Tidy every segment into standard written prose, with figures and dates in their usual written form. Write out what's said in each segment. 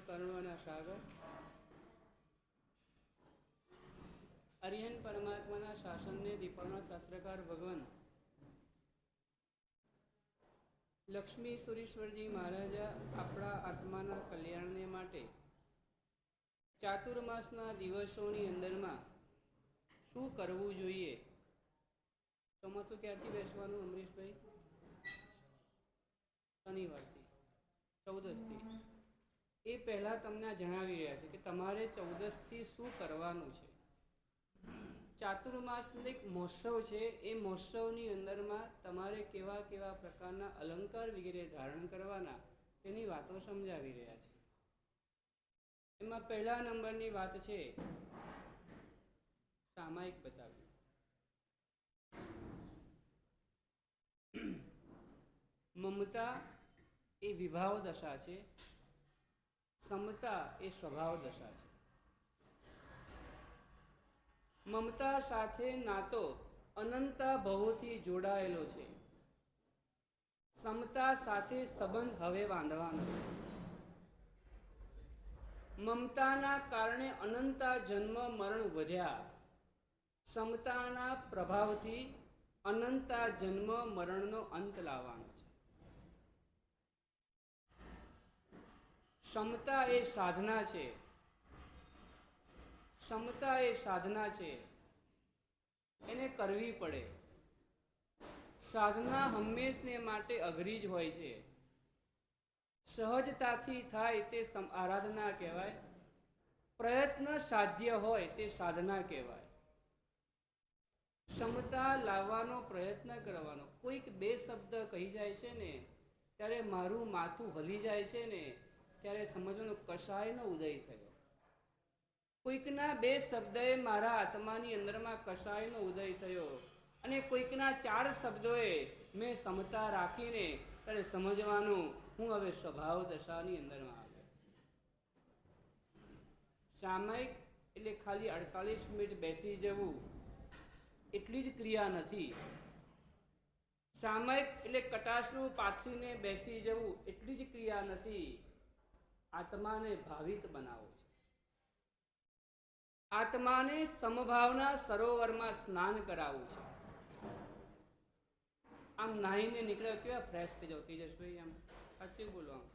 કરુણાના સાગર અરિહંત પરમાત્માના શાસનને દીપાવના શાસ્ત્રકાર ભગવાન લક્ષ્મી સુરેશ્વરજી મહારાજા આપણા આત્માના કલ્યાણને માટે ચાતુર્માસના દિવસોની અંદરમાં શું કરવું જોઈએ? ચોમાસું ક્યારથી બેસવાનું અમરીશભાઈ? શનિવારથી, 14થી. એ પહેલાં તમને જણાવી રહ્યા છે કે તમારે 14થી શું કરવાનું છે. ચાતુર્માસ એક મહોત્સવ છે. એ મહોત્સવની અંદરમાં તમારે કેવા કેવા પ્રકારના અલંકાર વગેરે ધારણ કરવાના તેની વાતો સમજાવી રહ્યા છે. એમાં પહેલા નંબરની વાત છે સામાયિક બતાવ્યું. મમતા એ વિભાવ દશા છે, સમતા એ સ્વભાવ દશા છે. મમતા સાથે નાતો અનંતા ભવોથી જોડાયેલો છે. સમતા સાથે સંબંધ હવે બાંધવાનો છે. મમતાના કારણે અનંતા જન્મ મરણ વધ્યા. સમતાના પ્રભાવથી અનંતા જન્મ મરણનો અંત લાવવાનો છે. સમતા એ સાધના છે. સમતા એ સાધના છે, એને કરવી પડે. સાધના હંમેશને માટે અઘરી જ હોય છે. સહજતાથી થાય તે આરાધના કહેવાય. પ્રયત્ન સાધ્ય હોય તે સાધના કહેવાય. સમતા લાવવાનો પ્રયત્ન કરવાનો. કોઈક બે શબ્દ કહી જાય છે ને ત્યારે મારું માથું હલી જાય છે ને ત્યારે સમજવાનું કષાયનો ઉદય થયો. કોઈકના બે શબ્દોએ મારા આત્માની અંદરમાં કષાયનો ઉદય થયો અને કોઈકના 4 શબ્દોએ મેં સમતા રાખીને ત્યારે સમજવાનું હું હવે સ્વભાવ દશાની અંદરમાં આવ્યો. સામાયિક એટલે ખાલી 48 મિનિટ બેસી જવું એટલી જ ક્રિયા નથી. સામાયિક એટલે કટાશનું પાથરીને બેસી જવું એટલી જ ક્રિયા નથી. આત્માને ભાવિત બનાવો છે. આત્માને સમભાવના સરોવરમાં સ્નાન કરાવવું છે. આમ નાહીને નીકળે કેવા ફ્રેશ થઈ જાવ તેજસભાઈ? આમ સાચું બોલો, આમ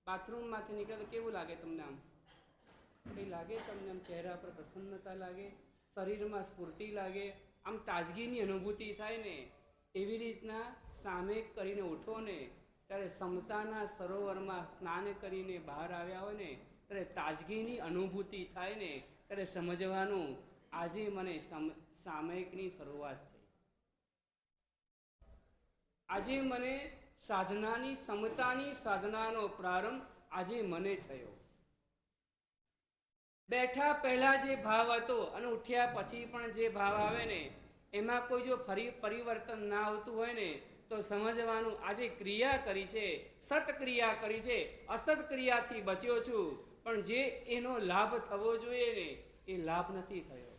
બાથરૂમમાંથી નીકળે તો કેવું લાગે તમને? આમ કંઈ લાગે તમને? આમ ચહેરા પર પ્રસન્નતા લાગે, શરીરમાં સ્ફૂર્તિ લાગે, આમ તાજગીની અનુભૂતિ થાય ને. એવી રીતના સામે કરીને ઉઠો ને ત્યારે સમતાના સરોવરમાં સ્નાન કરીને બહાર આવ્યા હોય ને ત્યારે તાજગીની અનુભૂતિ થાય ને ત્યારે સમજવાનું આજે મને સામયિકની શરૂઆત થઈ. આજે મને સાધનાની સમતાની સાધનાનો પ્રારંભ આજે મને થયો. બેઠા પહેલા જે ભાવ હતો અને ઉઠ્યા પછી પણ જે ભાવ આવે ને એમાં કોઈ જો ફરી પરિવર્તન ના આવતું હોય ને તો સમજવાનું આજે ક્રિયા કરી છે, સત્ક્રિયા કરી છે, અસત ક્રિયાથી બચ્યો છું, પણ જે એનો લાભ થવો જોઈએ ને એ લાભ નથી થયો.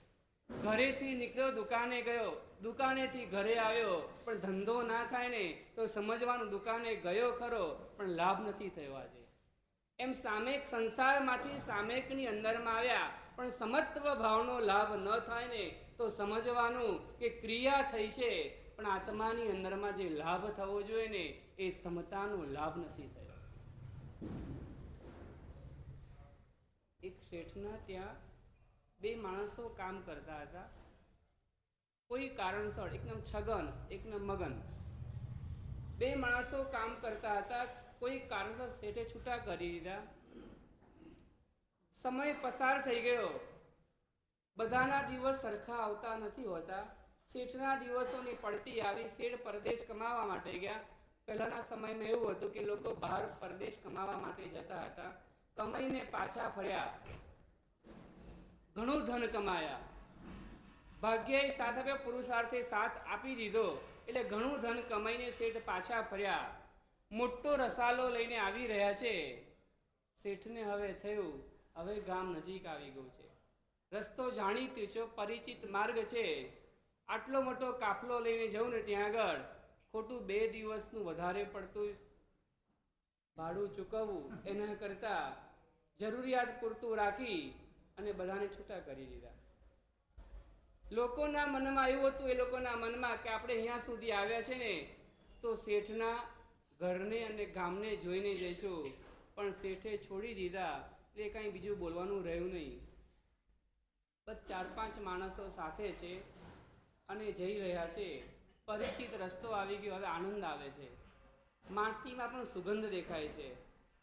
ઘરેથી નીકળ્યો, દુકાને ગયો, દુકાનેથી ઘરે આવ્યો, પણ ધંધો ના થાય ને તો સમજવાનું દુકાને ગયો ખરો પણ લાભ નથી થયો. આજે એમ સામેક સંસારમાંથી સામેકની અંદરમાં આવ્યા પણ સમત્વ ભાવનો લાભ ન થાય ને તો સમજવાનું કે ક્રિયા થઈ છે પણ આત્માની અંદરમાં જે લાભ થવો જોઈએ ને એ સમતાનો લાભ નથી થયો. એક શેઠના ત્યાં 2 માણસો કામ કરતા હતા. કોઈ કારણસર, એકનું છગન એકનું મગન, 2 માણસો કામ કરતા હતા. કોઈ કારણસર શેઠે છૂટા કરી દીધા. સમય પસાર થઈ ગયો. બધાના દિવસ સરખા આવતા નથી હોતા. શેઠના દિવસોની પડતી આવી. શેઠ પરદેશ કમાવા માટે ગયા. પહેલાના સમયમાં એવું હતું કે લોકો બહાર પરદેશ કમાવા માટે જતા હતા. કમાઈને પાછા ફર્યા, ઘણું ધન કમાયા. ભાગ્યએ સાથ આપ્યો, પુરુષાર્થે સાથ આપી દીધો એટલે ઘણું ધન કમાઈને શેઠ પાછા ફર્યા. મોટો રસાલો લઈને આવી રહ્યા છે. શેઠને હવે થયું હવે ગામ નજીક આવી ગયું છે. રસ્તો જાણીતો છે, પરિચિત માર્ગ છે. આટલો મોટો કાફલો લઈને જવું ને ત્યાં આગળ ખોટું 2 દિવસનું વધારે પડતું ભાડું ચૂકવવું એના કરતાં જરૂરિયાત પૂરતું રાખી અને બધાને છૂટા કરી દીધા. લોકોના મનમાં એવું હતું, એ લોકોના મનમાં કે આપણે અહીંયા સુધી આવ્યા છે ને તો શેઠના ઘરને અને ગામને જોઈને જઈશું, પણ શેઠે છોડી દીધા એટલે કાંઈ બીજું બોલવાનું રહ્યું નહીં. બસ 4-5 માણસો સાથે છે અને જઈ રહ્યા છે. પરિચિત રસ્તો આવી ગયો, હવે આનંદ આવે છે. માટીમાં પણ સુગંધ દેખાય છે.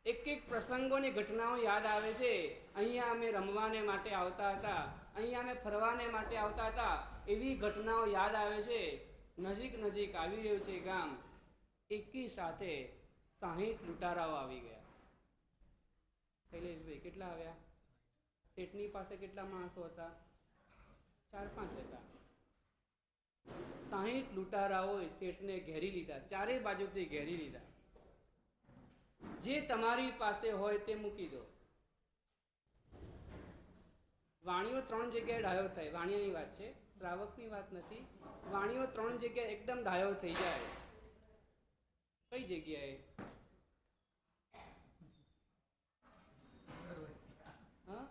એક એક પ્રસંગોની ઘટનાઓ યાદ આવે છે. અહીંયા અમે રમવાને માટે આવતા હતા, અહીંયા અમે ફરવાને માટે આવતા હતા, એવી ઘટનાઓ યાદ આવે છે. નજીક નજીક આવી રહ્યું છે ગામ. એકી સાથે 60 લૂંટારાઓ આવી ગયા. શૈલેષભાઈ કેટલા આવ્યા? શેઠની પાસે કેટલા માણસો હતા? 4-5 હતા. 60 લૂંટારાઓએ શેઠને ઘેરી લીધા, ચારે બાજુથી ઘેરી લીધા. જે તમારી પાસે હોય તે મૂકી દો. વાણીઓ 3 જગ્યાએ ડાયો થાય. વાણિયાની વાત છે, શ્રાવકની વાત નથી. વાણીઓ 3 જગ્યાએ એકદમ ડાયો થઈ જાય. કઈ જગ્યાએ? હા,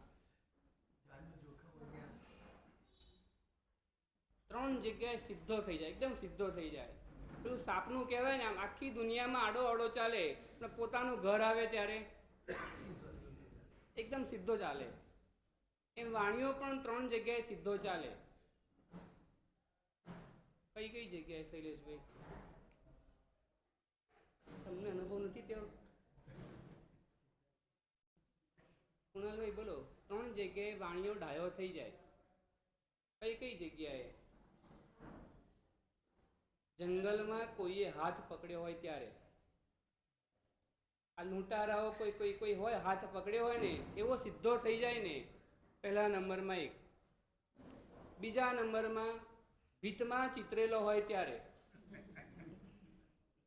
3 જગ્યાએ સીધો થઈ જાય, એકદમ સીધો થઈ જાય. પેલું સાપનું કહેવાય ને, આમ આખી દુનિયામાં આડો આડો ચાલે, પણ પોતાનું ઘર આવે ત્યારે એકદમ સીધો ચાલે. એમ વાણીઓ પણ 3 જગ્યાએ સીધો ચાલે. કઈ કઈ જગ્યાએ શૈલેષભાઈ? તમને અનુભવ નથી તેવો? કુણાલભાઈ બોલો. 3 જગ્યાએ વાણીઓ ડાયો થઈ જાય. કઈ કઈ જગ્યાએ? જંગલમાં કોઈએ હાથ પકડ્યો હોય ત્યારે. આ લૂંટારાઓ કોઈ હોય હાથ પકડ્યો હોય ને, એવો સીધો થઈ જાય ને. પહેલા નંબરમાં એક. બીજા નંબરમાં ભીતમાં ચિતરેલો હોય ત્યારે.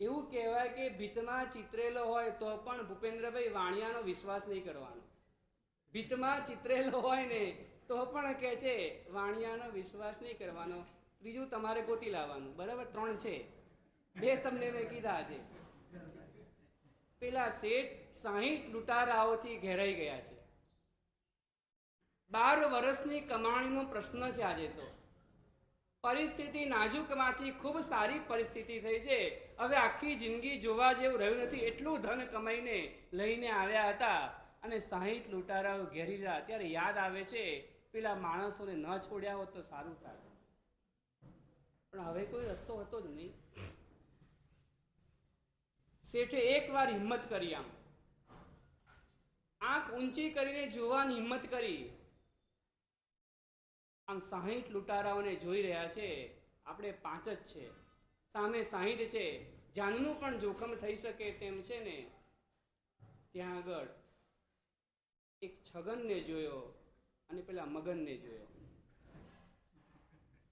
એવું કહેવાય કે ભીતમાં ચિતરેલો હોય તો પણ ભૂપેન્દ્રભાઈ વાણિયાનો વિશ્વાસ નહીં કરવાનો. ભીતમાં ચિતરેલો હોય ને તો પણ કહે છે વાણિયાનો વિશ્વાસ નહીં કરવાનો. બીજું તમારે ગોતી લાવવાનું. બરાબર? 3 છે, 2 તમને મેં કીધા છે. પેલા શેઠ 60 લૂંટારાઓથી ઘેરાઈ ગયા છે. 12 વર્ષની કમાણીનો પ્રશ્ન છે આજે તો. પરિસ્થિતિ નાજુકમાંથી ખૂબ સારી પરિસ્થિતિ થઈ છે. હવે આખી જિંદગી જોવા જેવું રહ્યું નથી, એટલું ધન કમાઈને લઈને આવ્યા હતા અને 60 લૂંટારાઓ ઘેરી રહ્યા. ત્યારે યાદ આવે છે પેલા માણસોને ન છોડ્યા હોત તો સારું થાય, પણ હવે કોઈ રસ્તો હતો જ નહીં. શેઠે એકવાર હિંમત કરી, આંખ ઊંચી કરીને જોવાની હિંમત કરી. આમ 60 લૂંટારાઓને જોઈ રહ્યા છે. આપણે 5 જ છે, સામે 60 છે. જાનનું પણ જોખમ થઈ શકે તેમ છે ને. ત્યાં આગળ એક છગનને જોયો અને પેલા મગનને જોયો.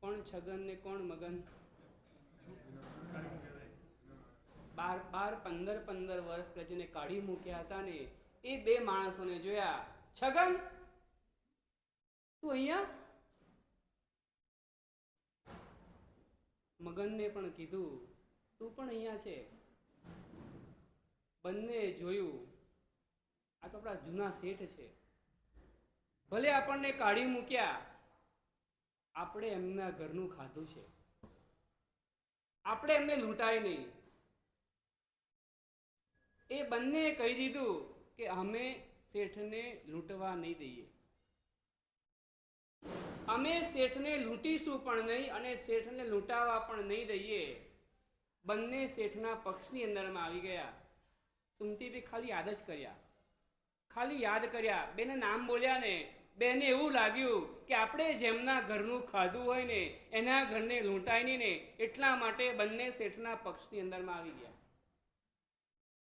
કોણ છગન ને કોણ મગન? 15 વર્ષ પ્રજાને કાઢી મૂક્યા હતા ને, એ 2 માણસોને જોયા. છગન, તું અહીંયા? મગનને પણ કીધું તું પણ અહીંયા છે. બંને જોયું, આ તો આપણા જૂના શેઠ છે. ભલે આપણને કાઢી મૂક્યા, આપણે એમના ઘરનું ખાધું છે, આપણે એમને લૂંટાય નહીં. એ બંને કહી દીધું કે અમે શેઠને લૂંટવા નહીં દઈએ. અમે શેઠને લૂંટીશું પણ નહીં અને શેઠને લૂંટાવા પણ નહીં દઈએ. બંને શેઠના પક્ષની અંદરમાં આવી ગયા. સુમતીભાઈ ખાલી યાદ જ કર્યા, ખાલી યાદ કર્યા. બેને નામ બોલ્યા ને, બેને એવું લાગ્યું કે આપણે જેમના ઘરનું ખાધું હોય ને એના ઘરને લૂંટાય નહીં ને, એટલા માટે બંને શેઠના પક્ષની અંદરમાં આવી ગયા.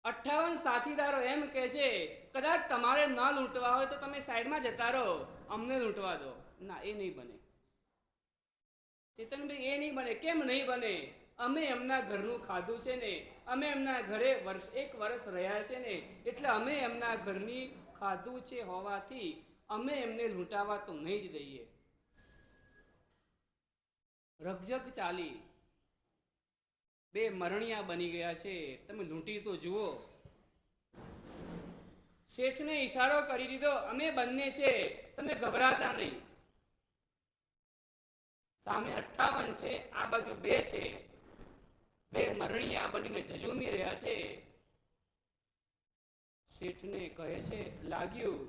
58 સાથીદારો એમ કહે છે કદાચ તમારે ન લૂંટવા હોય તો તમે સાઈડમાં જતા રહો, અમને લૂંટવા દો. ના, એ નહીં બને ચેતનભાઈ, એ નહીં બને. કેમ નહીં બને? અમે એમના ઘરનું ખાધું છે ને, અમે એમના ઘરે 1 વર્ષ રહ્યા છે ને, એટલે અમે એમના ઘરની ખાધું છે હોવાથી અમે એમને લૂંટાવા તો નહીં જ દઈએ. રકઝક ચાલી, 2 મરણિયા બની ગયા છે. તમે લૂંટી તો જુઓ. શેઠને ઈશારો કરી દીધો, અમે બંને છે, તમે ગભરાતા નહીં. સામે 58 છે, આ બાજુ 2 છે, 2 મરણિયા બનીને ઝઝૂમી રહ્યા છે. શેઠને કહે છે, લાગ્યું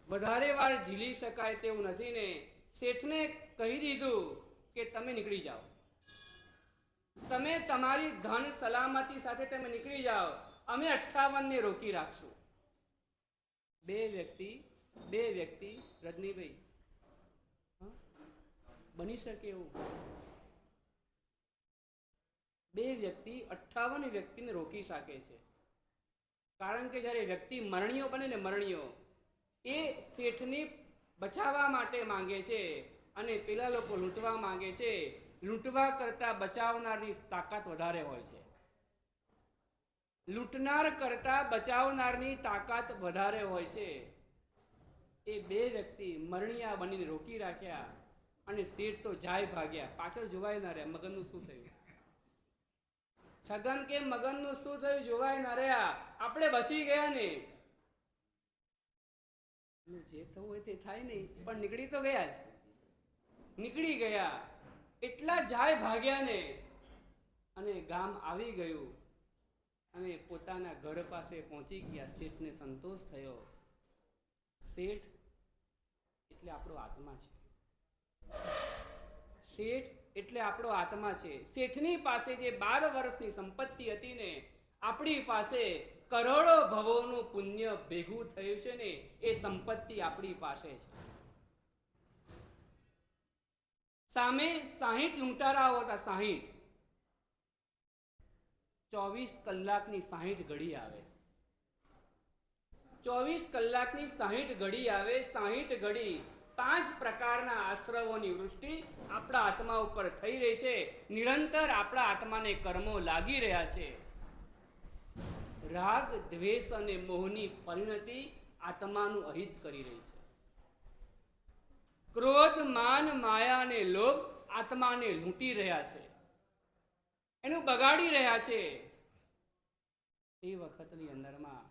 વધારે વાર ઝીલી શકાય તેવું નથી ને. શેઠને કહી દીધું કે તમે નીકળી જાઓ, તમે તમારી ધન સલામતી સાથે તમે નીકળી જાઓ, અમે 58 ને રોકી રાખશું. બે વ્યક્તિ રજનીભાઈ, બની શકે એવું? 2 વ્યક્તિ 58 વ્યક્તિને રોકી શકે છે. કારણ કે જ્યારે વ્યક્તિ મરણીયો બને ને, મરણીયો એ શેઠને બચાવવા માટે માંગે છે અને પેલા લોકો લૂંટવા માંગે છે. લૂંટવા કરતા બચાવનારની તાકાત વધારે હોય છે. લૂંટનાર કરતા બચાવનારની તાકાત વધારે હોય છે. એ 2 વ્યક્તિ મરણિયા બનીને રોકી રાખ્યા અને શેઠ તો જાય ભાગ્યા. પાછળ જોવાય ના રહ્યા મગનનું શું થયું. છગન કે મગનનું શું થયું જોવાય ના રહ્યા. આપણે બચી ગયા ને. જે થવું હોય તે થાય નહીં, પણ નીકળી તો ગયા જ. નીકળી ગયા એટલા જાય ભાગ્યા ને, અને ગામ આવી ગયું અને પોતાના ઘર પાસે પહોંચી ગયા. શેઠને સંતોષ થયો. શેઠ એટલે આપણો આત્મા છે. શેઠ એટલે આપણો આત્મા છે. શેઠની પાસે જે 12 વર્ષની સંપત્તિ હતી ને, આપણી પાસે કરોડો ભવોનું પુણ્ય ભેગું થયું છે ને, એ સંપત્તિ આપણી પાસે છે. સામે 60 લૂંટારાઓ હતા. 60 24 કલાકની 60 ઘડી આવે. 24 કલાકની 60 ઘડી આવે. 60 ઘડી 5 પ્રકારના આશ્રવોની વૃષ્ટિ આપણા આત્મા ઉપર થઈ રહી છે. નિરંતર આપણા આત્માને કર્મો લાગી રહ્યા છે. રાગ, દ્વેષ અને મોહની પરિણતિ આત્માનું અહિત કરી રહી છે. ક્રોધ, માન, માયા અને લોભ આત્માને લૂંટી રહ્યા છે, એનું બગાડી રહ્યા છે. એ વખતની અંદરમાં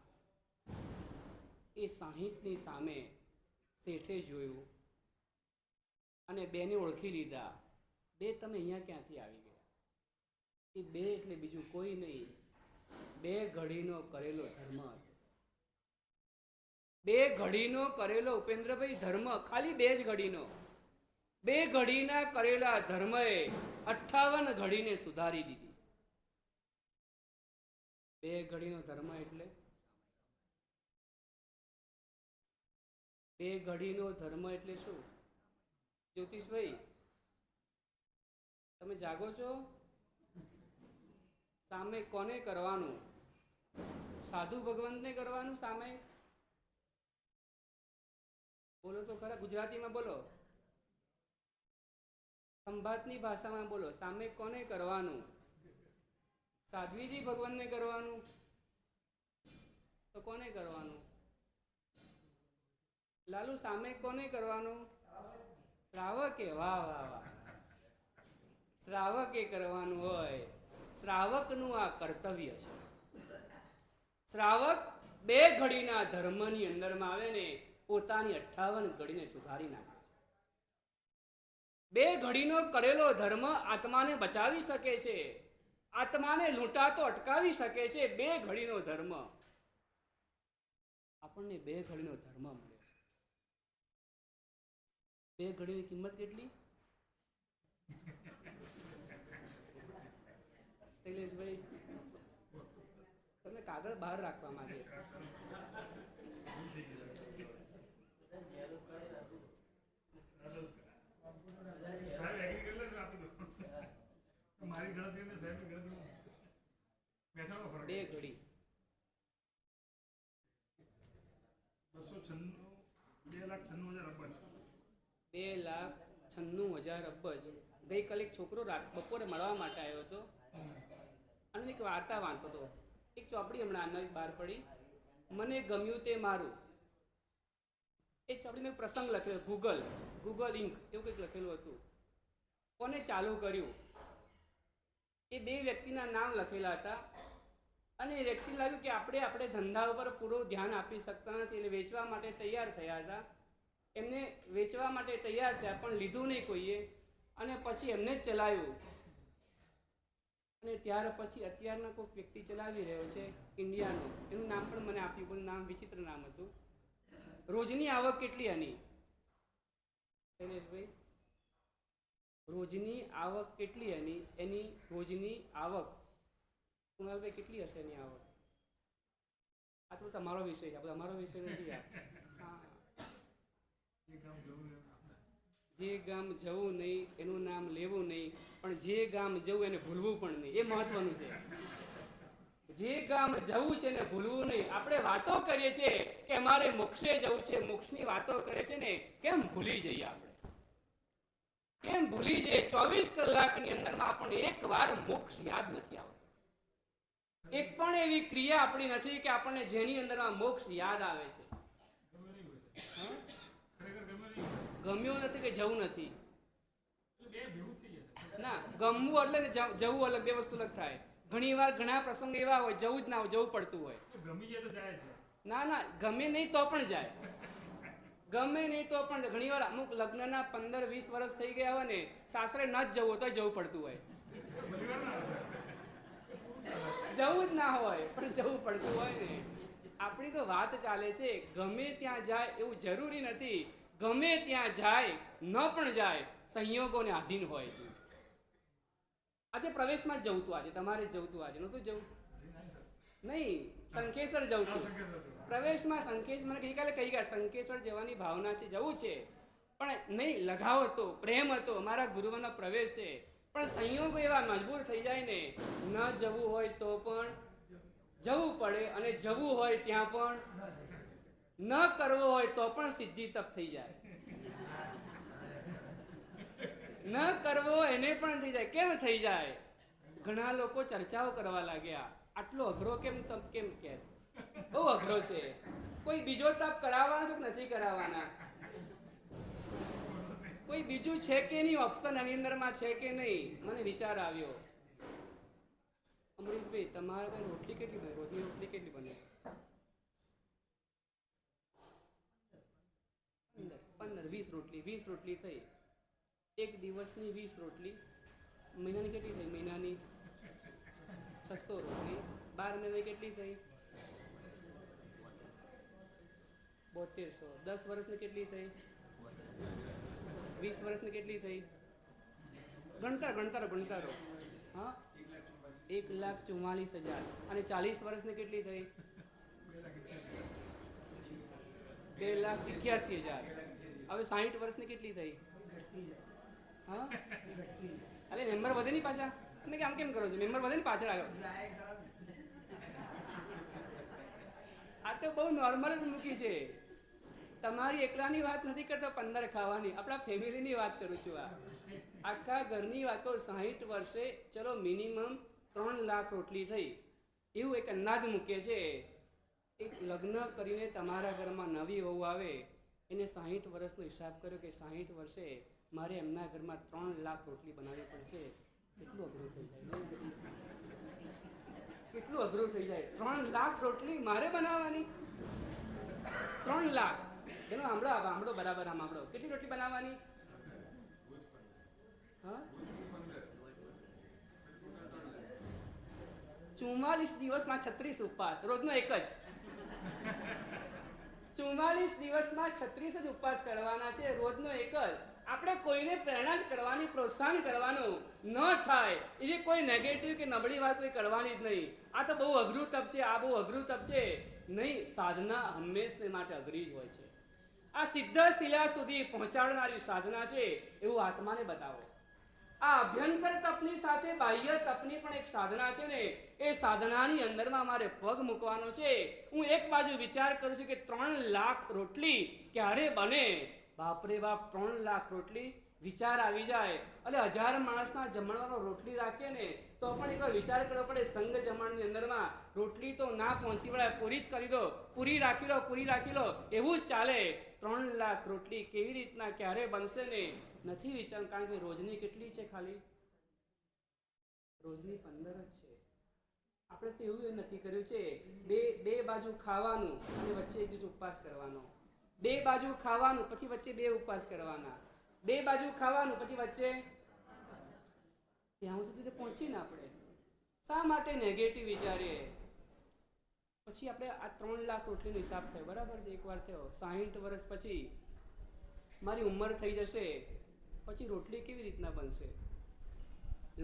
એ 60ની સામે શેઠે જોયું અને 2ને ઓળખી લીધા. 2 તમે અહીંયા ક્યાંથી આવી ગયા? એ 2 એટલે બીજું કોઈ નહીં, 2 ઘડીનો કરેલો ધર્મ હતો. 2 ઘડીનો કરેલો, ઉપેન્દ્રભાઈ, ધર્મ ખાલી 2 જ ઘડીનો. 2 ઘડીના કરેલા ધર્મએ 58 ઘડીને સુધારી દીધી. 2 ઘડીનો ધર્મ એટલે 2 ઘડીનો ધર્મ એટલે શું? જ્યોતિષભાઈ, તમે જાગો છો? સામે કોને કરવાનું? સાધુ ભગવંતને કરવાનું સામે? બોલો તો ખરા, ગુજરાતીમાં બોલો, સંભાતની ભાષામાં બોલો. સામે કોને કરવાનું? સાધ્વીજી ભગવાનને કરવાનું? તો કોને કરવાનું? લાલુ, સામે કોને કરવાનું? શ્રાવકે. વાહ વાહ વાહ. શ્રાવકે કરવાનું હોય. શ્રાવકનું આ કર્તવ્ય છે. શ્રાવક 2 ઘડીના ધર્મની અંદરમાં આવે ને, પોતાની 58 ઘડીને સુધારી નાખે છે. 2 ઘડીનો કરેલો ધર્મ આત્માને બચાવી શકે છે, આત્માને લૂંટાતો અટકાવી શકે છે. 2 ઘડીનો ધર્મ આપણને 2 ઘડીનો ધર્મ મળ્યો છે. 2 ઘડીની કિંમત કેટલી? શૈલેષભાઈ, તમે કાગળ બહાર રાખવા માંગે. મારી ગણતરી 2 ઘડી 2,96,000 અબજ. ગઈકાલે એક છોકરો બપોરે મળવા માટે આવ્યો હતો અને એક વાર્તા વાંચતો હતો. એક ચોપડી હમણાં નવી બહાર પડી, મને ગમ્યું તે મારું. એ ચોપડીમાં પ્રસંગ લખ્યો, ગૂગલ ઇંક એવું કંઈક લખેલું હતું. કોને ચાલુ કર્યું? એ 2 વ્યક્તિના નામ લખેલા હતા અને એ વ્યક્તિને લાગ્યું કે આપણે ધંધા ઉપર પૂરું ધ્યાન આપી શકતા નથી, એટલે વેચવા માટે તૈયાર થયા હતા. એમને વેચવા માટે તૈયાર થયા, પણ લીધું નહીં કોઈએ, અને પછી એમને જ ચલાવ્યું. અને ત્યાર પછી અત્યારના કોઈક વ્યક્તિ ચલાવી રહ્યો છે ઇન્ડિયાનો, એનું નામ પણ મને આપ્યું, પણ નામ વિચિત્ર નામ હતું. રોજની આવક કેટલી આની શૈલેષભાઈ? રોજની આવક કેટલી એની રોજની આવક કુણાલભાઈ કેટલી હશે એની આવક? આ તો તમારો વિષય છે, અમારો વિષય નથી. હા, જે ગામ જવું નહીં એનું નામ લેવું નહીં, પણ જે ગામ જવું એને ભૂલવું પણ નહીં, એ મહત્વનું છે. જે ગામ જવું છે ને ભૂલવું નહીં. આપણે વાતો કરીએ છીએ કે અમારે મોક્ષે જવું છે, મોક્ષની વાતો કરે છે ને, કેમ ભૂલી જઈએ આપણે? કેમ ભૂલી જઈએ? 24 કલાકની અંદરમાં આપણને એક વાર મોક્ષ યાદ નથી આવતો. એક પણ એવી ક્રિયા આપણી નથી કે આપણને જેની અંદરમાં મોક્ષ યાદ આવે છે. ગમ્યું નથી કે જવું નથી? ના, ગમવું એટલે જવું અલગ, બે વસ્તુ અલગ થાય. ઘણી વાર ઘણા પ્રસંગ એવા હોય જવું જ ના હોય, જવું પડતું હોય. ના, ગમે નહીં તો પણ જાય. ગમે નહીં તો પણ ઘણી વાર અમુક લગ્નના 15-20 વર્ષ થઈ ગયા હોય ને, સાસરે ન જ જવું તો જવું પડતું હોય. જવું જ ના હોય પણ જવું પડતું હોય ને. આપણી તો વાત ચાલે છે, ગમે ત્યાં જાય એવું જરૂરી નથી. ગમે ત્યાં જાય ન પણ જાય, સંયોગોને આધીન હોય છે. આજે પ્રવેશમાં જ જવું તું, આજે તમારે જ જવું તું, આજે નહોતું જવું નહીં, શંખેશ્વર જવું તું. પ્રવેશમાં શંખેશ્વર મને ગઈકાલે કહી ગયા શંખેશ્વર જવાની ભાવના છે, જવું છે, પણ નહીં, લગાવ હતો, પ્રેમ હતો, અમારા ગુરુવાનો પ્રવેશ છે, પણ સંયોગો એવા મજબૂર થઈ જાય ને, ન જવું હોય તો પણ જવું પડે, અને જવું હોય ત્યાં પણ ન કરવો હોય તો પણ સિદ્ધિ તપ થઈ જાય. ન કરવો એને પણ થઈ જાય. કેમ થઈ જાય? ઘણા લોકો ચર્ચાઓ કરવા લાગ્યા, આટલો અઘરો કેમ તપ કેમ કે? બહુ અઘરો છે. કોઈ બીજો તપ કરાવવાનો છે કે નથી કરાવવાના? કોઈ બીજું છે કે નહીં? ઓપ્શન આની અંદરમાં છે કે નહીં? મને વિચાર આવ્યો, અમરીશભાઈ તમારે કઈ રોટલી કેટલી બને? રોજની રોટલી કેટલી બને? 15-20 રોટલી. 20 રોટલી થઈ. એક દિવસની 20 રોટલી, મહિનાની કેટલી થઈ? મહિનાની 600 રોટલી. 12 મહિને કેટલી થઈ? 7200. 10 વર્ષની કેટલી થઈ? 20 વર્ષની કેટલી થઈ? ગણતારો. હા, 1,44,000. અને 40 વર્ષની કેટલી થઈ? 2,81,000. હવે 60 વર્ષની કેટલી થઈ? હા, અરે મેમ્બર વધે નહીં પાછા? તમે આમ કેમ કરો છો? મેમ્બર વધે ને પાછળ આવ્યો. આ તો બહુ નોર્મલ જ મૂકી છે. તમારી એકલાની વાત નથી કરતો, 15 ખાવાની, આપણા ફેમિલીની વાત કરું છું. આખા ઘરની વાતો. 60 વર્ષે ચલો મિનિમમ 3 લાખ રોટલી થઈ, એવું એક અંદાજ મૂકે છે. એક લગ્ન કરીને તમારા ઘરમાં નવી વહુ આવે, એને 60 વર્ષનો હિસાબ કર્યો કે 60 વર્ષે મારે એમના ઘરમાં 3 લાખ રોટલી બનાવવી પડશે. કેટલું અઘરું થઈ જાય? કેટલું અઘરું થઈ જાય? 3 લાખ રોટલી મારે બનાવવાની? 3 લાખ. એનો આંબળો બરાબર. આમ આંબળો કેટલી રોટલી બનાવવાની? હા, 44 દિવસમાં 36 ઉપવાસ, રોજનો એક જ. 44 દિવસમાં 36 જ ઉપવાસ કરવાના છે, રોજનો એક જ. આપણે કોઈને પ્રેરણા જ કરવાની, પ્રોત્સાહન કરવાનું ન થાય એવી કોઈ નેગેટિવ કે નબળી વાત કોઈ કરવાની જ નહીં. આ તો બહુ અઘરું તપ છે, આ બહુ અઘરું તપ છે નહીં. સાધના હંમેશને માટે અઘરી જ હોય છે. આ સિદ્ધ શિલા સુધી પહોંચાડનારી સાધના છે, એવું આત્માને બતાવો. આ અભ્યંતર તપની સાથે બાહ્ય તપની પણ એક સાધના છે ને, એ સાધનાની અંદરમાં મારે પગ મૂકવાનો છે. હું એક બાજુ વિચાર કરું છું કે 3 લાખ રોટલી ક્યારે બને? બાપરે બાપ, 3 લાખ રોટલી વિચાર આવી જાય. એટલે 1000 માણસના જમણવાનો રોટલી રાખીએ ને તો પણ એકવાર વિચાર કરવો પડે. સંઘ જમણની અંદરમાં રોટલી તો ના પહોંચી વળાય, પૂરી જ કરી દો, પૂરી રાખી લો, એવું જ ચાલે. 3 લાખ રોટલી કેવી રીતના ક્યારે બનશે ને નથી વિચાર. કારણ કે રોજની કેટલી છે? ખાલી રોજની 15 જ છે. આપણે તો એવું નક્કી કર્યું છે, બે બાજુ ખાવાનું અને વચ્ચે એક દિવસ ઉપવાસ કરવાનો. બે બાજુ ખાવાનું પછી વચ્ચે બે ઉપવાસ કરવાના. બે બાજુ ખાવાનું પછી વચ્ચે. ત્યાં સુધી પહોંચીએ ને આપણે. શા માટે નેગેટિવ વિચારીએ? પછી આપણે આ 3 લાખ રોટલીનો હિસાબ થયો, બરાબર છે? એકવાર થયો 60 વર્ષ પછી મારી ઉંમર થઈ જશે, પછી રોટલી કેવી રીતના બનશે?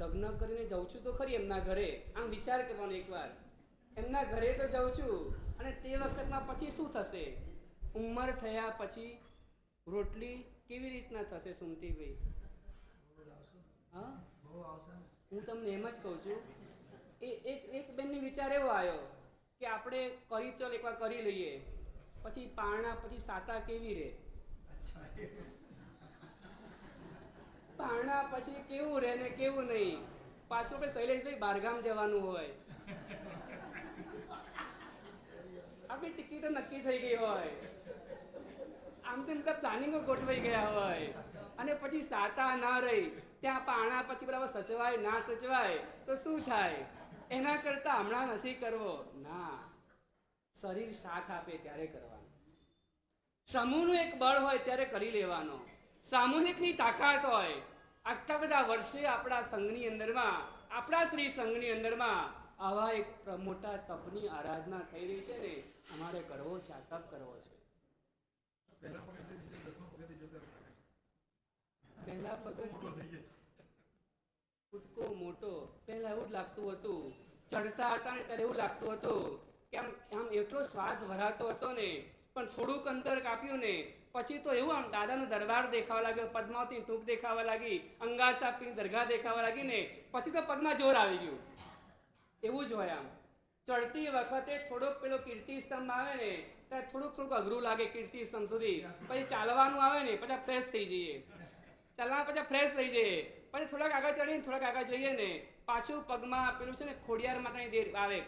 લગ્ન કરીને જાઉં છું તો ખરી એમના ઘરે, આમ વિચાર કરવાનો એકવાર. એમના ઘરે તો જાઉં છું, અને તે વખતમાં પછી શું થશે? ઉંમર થયા પછી રોટલી કેવી રીતના થશે સુમતીભાઈ? હા, હું તમને એમ જ કહું છું. એક બેનની વિચાર એવો આવ્યો કે આપણે કરી ચાલ એકવાર કરી લઈએ, પછી પારણા પછી સાતા કેવી રહે? પારણા પછી કેવું રહે ને કેવું નહીં? પાછું આપણે શૈલેષભાઈ બહારગામ જવાનું હોય, આપણી ટિકિટો નક્કી થઈ ગઈ હોય, આમ તેમ બધા પ્લાનિંગો ગોઠવાઈ ગયા હોય, અને પછી સાતા ના રહી, ત્યાં પારણા પછી બરાબર સચવાય ના સચવાય તો શું થાય? એના કરતા હમણાં નથી કરવો. ના, શરીર સાથ આપે ત્યારે કરવાનું. સમૂહનું એક બળ હોય ત્યારે કરી લેવાનો. સામૂહિકની તાકાત હોય. આટલા બધા વર્ષે આપણા સંઘની અંદરમાં, આપણા શ્રી સંઘની અંદરમાં આવા એક મોટા તપની આરાધના થઈ રહી છે ને, અમારે કરવો છે, આ તપ કરવો છે. પહેલા પગથિયે કૂદકો મોટો. પહેલા એવું જ લાગતું હતું, ચડતા હતા ને ત્યારે એવું લાગતું હતું કે આમ એટલો શ્વાસ ભરાતો હતો ને, પણ થોડુંક અંતર કાપ્યું ને પછી તો એવું આમ દાદાનો દરબાર દેખાવા લાગ્યો, પદ્માવતી ટૂંક દેખાવા લાગી, અંગાર સાહેબની દરગાહ દેખાવા લાગી ને પછી તો પગમાં જોર આવી ગયું. એવું જ હોય. આમ ચડતી વખતે થોડોક પેલો કીર્તિ સ્તંભ આવે ને ત્યારે થોડુંક અઘરું લાગે કીર્તિ સ્તંભ સુધી, પછી ચાલવાનું આવે ને પછી ફ્રેશ થઈ જઈએ, ચાલવા પછી ફ્રેશ થઈ જઈએ, પછી થોડાક આગળ ચડીએ, થોડાક આગળ જઈએ ને પાછું પગમાં પેલું છે ને ખોડિયાર માતાની દેર આવે,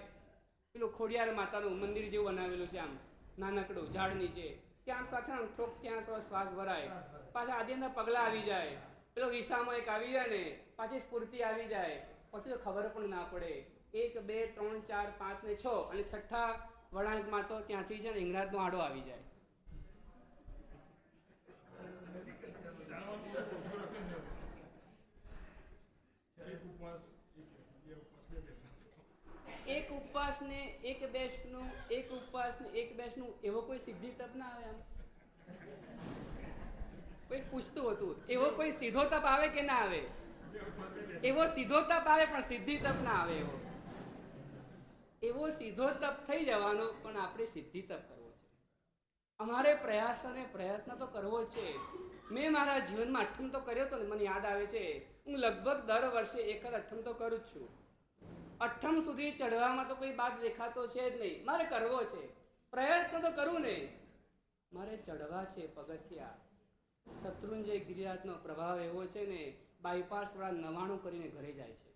પેલું ખોડિયાર માતાનું મંદિર જેવું બનાવેલું છે, આમ નાનકડું ઝાડ નીચે, ત્યાં પાછળ થોડોક ત્યાં શ્વાસ ભરાય, પાછા આદિના પગલા આવી જાય, પેલો વિસામાં એક આવી જાય ને પાછી સ્ફૂર્તિ આવી જાય, પછી તો ખબર પણ ના પડે. 1 2 3 4 5 ને 6 અને છઠ્ઠા વળાંકમાં તો ત્યાંથી છે ને ઇંગરાજનો આડો આવી જાય. એક ઉપવાસ ને એક બેસનું એવો કોઈ સિદ્ધિ તપ ના આવે? આમ કોઈ પૂછતું હતું, એવો કોઈ સીધો તપ આવે કે ના આવે? એવો સીધો તપ આવે પણ સિદ્ધિ તપ ના આવે. એવો સીધો તપ થઈ જવાનો, પણ આપણે સિદ્ધિ તપ કરવો છે. અમારે પ્રયાસ અને પ્રયત્ન તો કરવો છે. મેં મારા જીવનમાં અઠ્ઠમ તો કર્યો હતો ને, મને યાદ આવે છે, હું લગભગ દર વર્ષે એક જ અઠ્ઠમ તો કરું જ છું. અઠ્ઠમ સુધી ચડવામાં તો કોઈ બાદ દેખાતો છે જ નહીં. મારે કરવો છે, પ્રયત્ન તો કરું ને, મારે ચડવા છે પગથિયા. શત્રુંજય ગિરિરાજનો પ્રભાવ એવો છે ને, બાયપાસ વાળા 99 કરીને ઘરે જાય છે.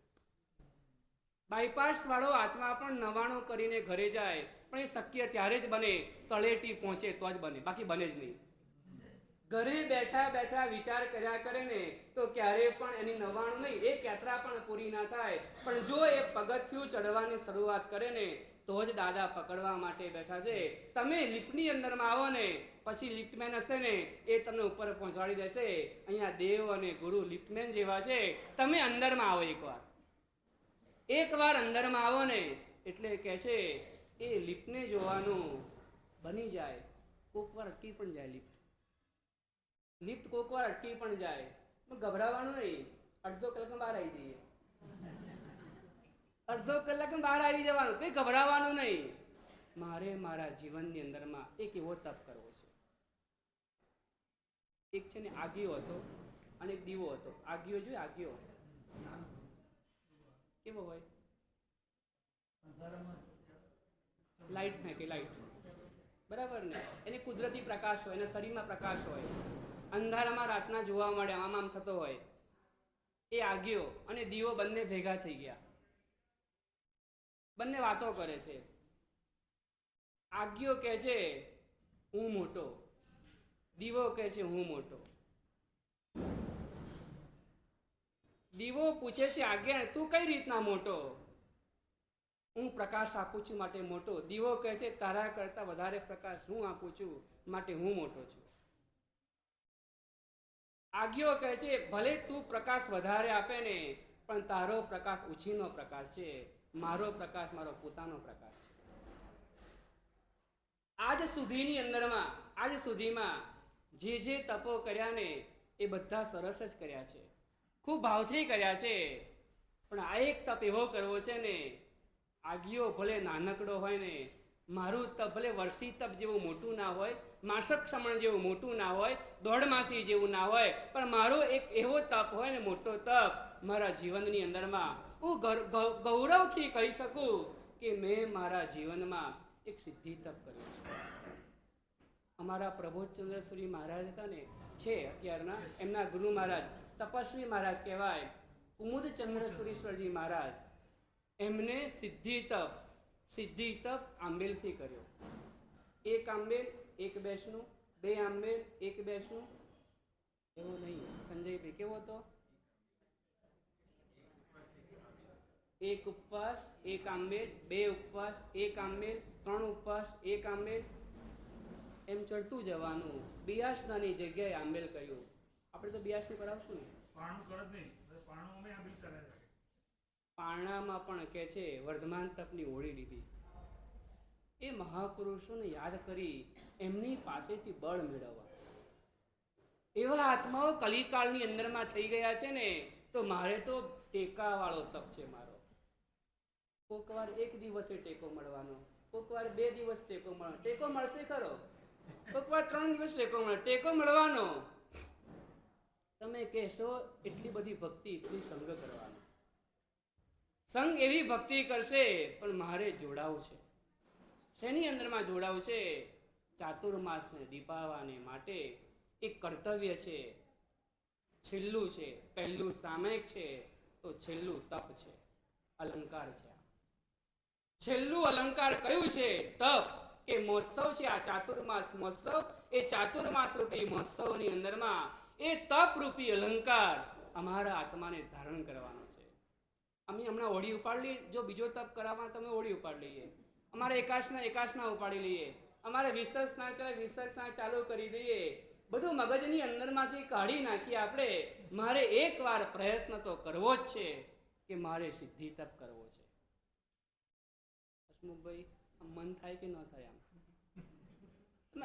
બાયપાસ વાળો આત્મા પણ 99 કરીને ઘરે જાય, પણ એ શક્ય ત્યારે જ બને તળેટી પહોંચે તો જ બને, બાકી બને જ નહીં. ઘરે બેઠા બેઠા વિચાર કર્યા કરે ને તો ક્યારે પણ એની 99 નહીં, એક યાત્રા પણ પૂરી ના થાય. પણ જો એ પગથિયું ચડવાની શરૂઆત કરે ને તો જ દાદા પકડવા માટે બેઠા છે. તમે લિફ્ટની અંદરમાં આવો ને પછી લિફ્ટમેન હશે ને એ તમને ઉપર પહોંચાડી દેશે. અહીંયા દેવ અને ગુરુ લિફ્ટમેન જેવા છે. તમે અંદરમાં આવો, એકવાર અંદરમાં આવો ને એટલે કહે છે એ લિફ્ટને જોવાનું બની જાય. કોક વાર અટકી પણ જાય લિફ્ટ કોક વાર અટકી પણ જાય, પણ ગભરાવાનું નહીં. અડધો કલાકમાં બહાર આવી જઈએ, અડધો કલાકમાં બહાર આવી જવાનું, કંઈ ગભરાવાનું નહીં. મારે મારા જીવનની અંદરમાં એક એવો તપ કરવો છે. એક છે ને આગિયો હતો અને એક દીવો હતો. આગિયો જોઈએ, આગિયો કેવો હોય? લાઈટ ફેંકે, લાઈટ, બરાબર ને? એને કુદરતી પ્રકાશ હોય, એના શરીરમાં પ્રકાશ હોય, અંધારામાં રાતના જોવા મળે, આમ થતો હોય. એ આગિયો અને દીવો બંને ભેગા થઈ ગયા, બંને વાતો કરે છે. આગિયો કહે છે હું મોટો, દીવો કહે છે હું મોટો. દીવો પૂછે છે આજ્ઞા તું કઈ રીતના મોટો? હું પ્રકાશ આપું છું માટે મોટો. દીવો કહે છે તારા કરતાં વધારે પ્રકાશ હું આપું છું માટે હું મોટો છું. આજ્ઞો કહે છે ભલે તું પ્રકાશ વધારે આપે ને, પણ તારો પ્રકાશ ઉછીનો પ્રકાશ છે. મારો પ્રકાશ મારો પોતાનો પ્રકાશ છે. આજ સુધીમાં જે તપો કર્યા ને એ બધા સરસ જ કર્યા છે, ખૂબ ભાવથી કર્યા છે. પણ આ એક તપ એવો કરવો છે ને, આજ્ઞો ભલે નાનકડો હોય ને, મારું તપ ભલે વર્ષી તપ જેવું મોટું ના હોય, માસક સમણ જેવું મોટું ના હોય, દોઢ માસી જેવું ના હોય, પણ મારો એક એવો તપ હોય ને, મોટો તપ મારા જીવનની અંદરમાં હું ગૌરવથી કહી શકું કે મેં મારા જીવનમાં એક સિદ્ધિ તપ કર્યું છે. અમારા પ્રબોધચંદ્ર સુરી મહારાજ હતા ને, છે અત્યારના, એમના ગુરુ મહારાજ તપસ્વી મહારાજ કહેવાય, કુમુદચંદ્ર સુરીશ્વરજી મહારાજ, એમને સિદ્ધિ તપ આંબેલથી કર્યો. એક આંબેલ એક બેસનું, બે આંબેલ એક બેસનું, એવું નહીં સંજયભાઈ, કેવો હતો? એક ઉપવાસ એક આંબેલ, બે ઉપવાસ એક આંબેલ, ત્રણ ઉપવાસ એક આંબેલ, એમ ચડતું જવાનું. બિયાસનાની જગ્યાએ આંબેલ કર્યું. આપણે તો બિયાસનું કરાવશું ને, પારણામાં પણ કે છે વર્ધમાન તપની ઓળી લીધી. એ મહાપુરુષોને યાદ કરી એમની પાસેથી બળ મેળવવા. એવા આત્માઓ કલિકાળની અંદરમાં થઈ ગયા છે ને, તો મારે તો ટેકાવાળો તપ છે મારો. કોક વાર એક દિવસે ટેકો મળવાનો, કોક વાર 2 દિવસ ટેકો મળવાનો. ટેકો મળશે ખરો, કોક વાર 3 દિવસ ટેકો મળે, ટેકો મળવાનો. તમે કહેશો એટલી બધી ભક્તિ, શ્રી સંગ કરવાનો. સંગ એવી ભક્તિ કરશે, પણ મારે જોડાવું છે. શેની અંદરમાં જોડાવું છે? ચાતુર્માસને દીપાવાને માટે એક કર્તવ્ય છે. છેલ્લું છે, પહેલું સામયિક છે, તો છેલ્લું તપ છે, અલંકાર છે. છેલ્લું અલંકાર કયું છે? તપ. કે મહોત્સવ છે આ ચાતુર્માસ મહોત્સવ. એ ચાતુર્માસ રૂપી મહોત્સવની અંદરમાં એ તપ રૂપી અલંકાર અમારા આત્માને ધારણ કરવાનો છે. અમે હમણાં હોળી ઉપાડી લઈએ, જો બીજો તપ કરાવવા તમે હોળી ઉપાડી લઈએ, અમારે એકાશના ઉપાડી લઈએ, અમારે વિસર્જના ચાલુ કરી દઈએ, બધું મગજની અંદરમાંથી કાઢી નાખીએ આપણે. મારે એકવાર પ્રયત્ન તો કરવો જ છે કે મારે સિદ્ધિ તપ કરવો છે. હસમુખભાઈ, આમ મન થાય કે ન થાય?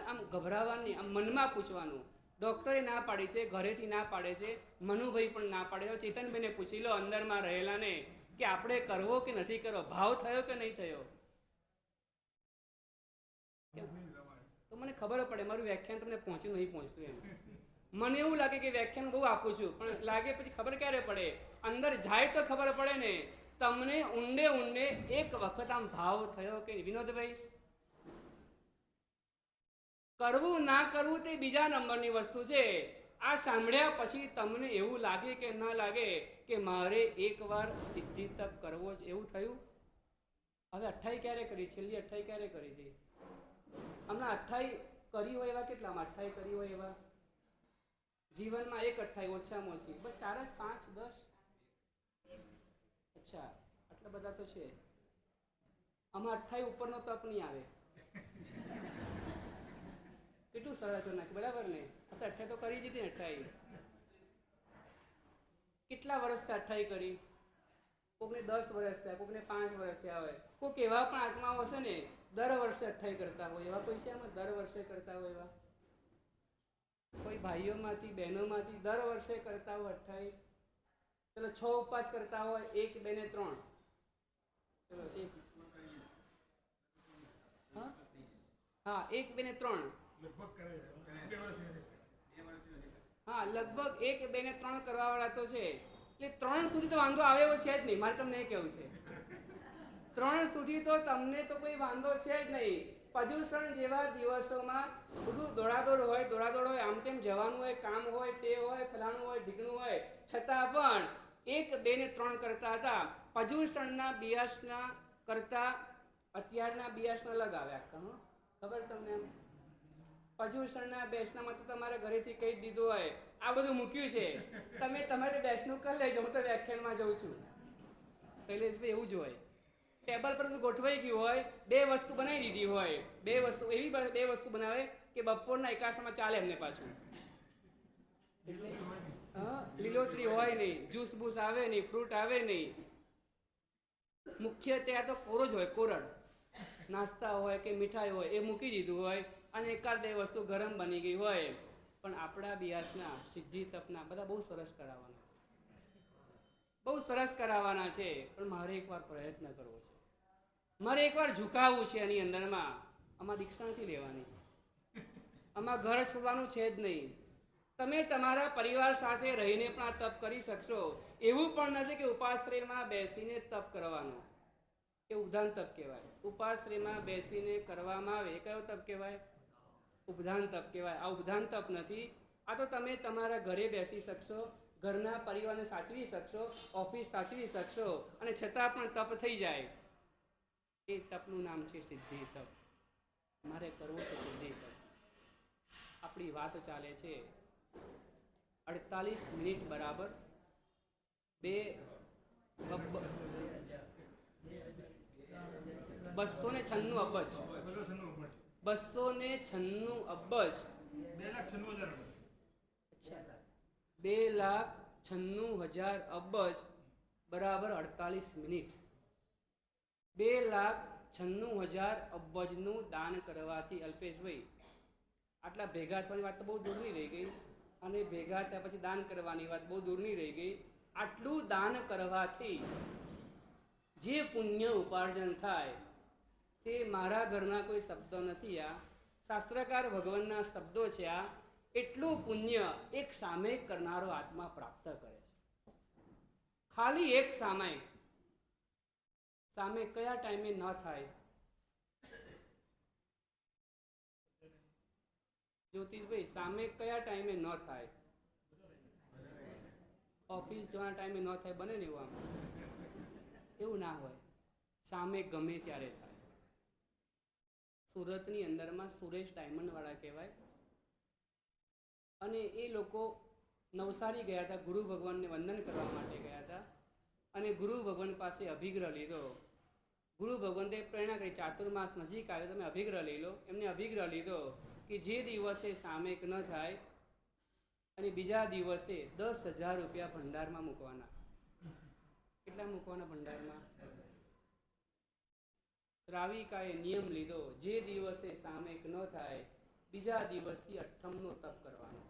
આમ ગભરાવાની, આમ મનમાં પૂછવાનું. ડૉક્ટરે ના પાડી છે, ઘરેથી ના પાડે છે, મનુભાઈ પણ ના પાડે. ચેતનભાઈને પૂછી લો અંદરમાં રહેલાને કે આપણે કરવો કે નથી કરવો, ભાવ થયો કે નહીં થયો. તો મને ખબર પડે મારું વ્યાખ્યાન તમને પહોંચ્યું નહીં પહોંચતું એમ. મને એવું લાગે કે વ્યાખ્યાન બહુ આપું છું, પણ લાગે પછી ખબર ક્યારે પડે? અંદર જાય તો ખબર પડે ને. તમને ઊંડે એક વખત આમ ભાવ થયો કે વિનોદભાઈ, કરવું ના કરવું તે બીજા નંબરની વસ્તુ છે. આ સાંભળ્યા પછી તમને એવું લાગે કે ના લાગે કે મારે એકવાર સિદ્ધિ તપ કરવો છે, એવું થયું? હવે 28 ક્યારે કરી? છેલ્લી 28 ક્યારે કરી હતી? હમણાં 28 કરી હોય એવા કેટલામાં? 28 કરી હોય એવા જીવનમાં એક 28 ઓછામાં ઓછી, બસ 4 જ, 5, 10. અચ્છા, આટલા બધા તો છે. આમાં 28 ઉપરનો તપ નહીં આવે. કેટલું સરળ કરી નાખ્યું, બરાબર ને? 28 તો કરી દીધી ને. 28 કેટલા વર્ષથી 28 કરી? કોકને 10 વર્ષ થયા, કોકને 5 વર્ષ થયા હોય. કોઈક એવા પણ આત્માઓ હશે ને દર વર્ષે 28 કરતા હોય. એવા કોઈ છે આમાં દર વર્ષે કરતા હોય એવા? કોઈ ભાઈઓમાંથી બહેનોમાંથી દર વર્ષે કરતા હોય 28? ચલો 6 ઉપવાસ કરતા હોય, 1, 2 ને 3. ચલો 1, હા 1, 2 ને 3. હા, લગભગ 1, 2 ને 3 કરવા વાળા તો છે. એટલે 3 સુધી તો વાંધો આવે એવો છે જ નહીં. મારે તમને એ કહેવું છે, 3 સુધી તો તમને તો કોઈ વાંધો છે જ નહીં. પર્યુષણ જેવા દિવસોમાં બધું દોડાદોડ હોય, આમ તેમ જવાનું હોય, કામ હોય, તે હોય, ફલાણું હોય, ઢીકણું હોય, છતાં પણ 1, 2 ને 3 કરતા હતા. પર્યુષણના બિયાસના કરતા અત્યારના બિયાસના અલગ આવ્યા. ખબર તમને? એમ પર્યુષણના બેસનામાં તો તમારે ઘરેથી કહી દીધું હોય આ બધું મૂક્યું છે, તમે તમારે બેસનું કરી લેજો, હું તો વ્યાખ્યાનમાં જાઉં છું. શૈલેષભાઈ એવું જ હોય. ટેબલ પર ગોઠવાઈ ગયું હોય, બે વસ્તુ બનાવી દીધી હોય, બે વસ્તુ બનાવે કે બપોરના એકાશામાં ચાલે એમને પાછું. એટલે લીલોતરી હોય નહીં, જ્યુસ બૂસ આવે નહીં, ફ્રૂટ આવે નહીં. મુખ્ય ત્યાં તો કોરો જ હોય, કોરડ નાસ્તા હોય કે મીઠાઈ હોય એ મૂકી દીધું હોય અને એકાદ બે વસ્તુ ગરમ બની ગઈ હોય. પણ આપણા બિયાસના સિદ્ધિ તપના બધા બહુ સરસ કરાવવાના છે, બહુ સરસ કરાવવાના છે. પણ મારે એકવાર પ્રયત્ન કરવો છે, મારે એકવાર ઝુકાવવું છે. એની અંદરમાં આમાં દીક્ષા નથી લેવાની, આમાં ઘર છોડવાનું છે જ નહીં. તમે તમારા પરિવાર સાથે રહીને પણ આ તપ કરી શકશો. એવું પણ નથી કે ઉપાશ્રયમાં બેસીને તપ કરવાનું, એ ઉપધાન તપ કહેવાય. ઉપાશ્રયમાં બેસીને કરવામાં આવે એ કયો તપ કહેવાય? ઉપધાન તપ કહેવાય. આ ઉપધાન તપ નથી. આ તો તમે તમારા ઘરે બેસી શકશો, ઘરના પરિવારને સાચવી શકશો, ઓફિસ સાચવી શકશો અને છતાં પણ તપ થઈ જાય. એ તપનું નામ છે સિદ્ધિ તપ. મારે કરવું છે સિદ્ધિ તપ. આપણી વાત ચાલે છે 48 મિનિટ બરાબર 296 અબજ 296 અબજ 2,96,000 અબજ બરાબર 48 મિનિટ. 2,96,000 અબજનું દાન કરવાથી અલ્પેશભાઈ આટલા ભેગા થવાની વાત તો બહુ દૂરની રહી ગઈ અને ભેગા થયા પછી દાન કરવાની વાત બહુ દૂરની રહી ગઈ. આટલું દાન કરવાથી જે પુણ્ય ઉપાર્જન થાય તે મારા ઘરના કોઈ શબ્દો નથી. આ શાસ્ત્રકાર ભગવાનના શબ્દો છે. આ એટલું પુણ્ય એક સામયિક કરનારો આત્મા પ્રાપ્ત કરે છે. ખાલી એક સામયિક. સામે કયા ટાઈમે ન થાય? જ્યોતિષભાઈ, સામે કયા ટાઈમે ન થાય? ઓફિસ જવાના ટાઈમે ન થાય, બને ને એવું? આમ એવું ના હોય, સામે ગમે ત્યારે થાય. સુરતની અંદરમાં સુરેશ ડાયમંડવાળા કહેવાય અને એ લોકો નવસારી ગયા હતા, ગુરુ ભગવાનને વંદન કરવા માટે ગયા હતા અને ગુરુ ભગવાન પાસે અભિગ્રહ લીધો. ગુરુ ભગવંતે પ્રેરણા કરી, ચાતુર્માસ નજીક આવે તમે અભિગ્રહ લઈ લો. એમને અભિગ્રહ લીધો કે જે દિવસે સામયિક ન થાય અને બીજા દિવસે 10,000 રૂપિયા ભંડારમાં મૂકવાના. કેટલા મૂકવાના ભંડારમાં? શ્રાવિકાએ નિયમ લીધો, જે દિવસે સામયિક ન થાય બીજા દિવસથી અઠ્ઠમનો તપ કરવાનો.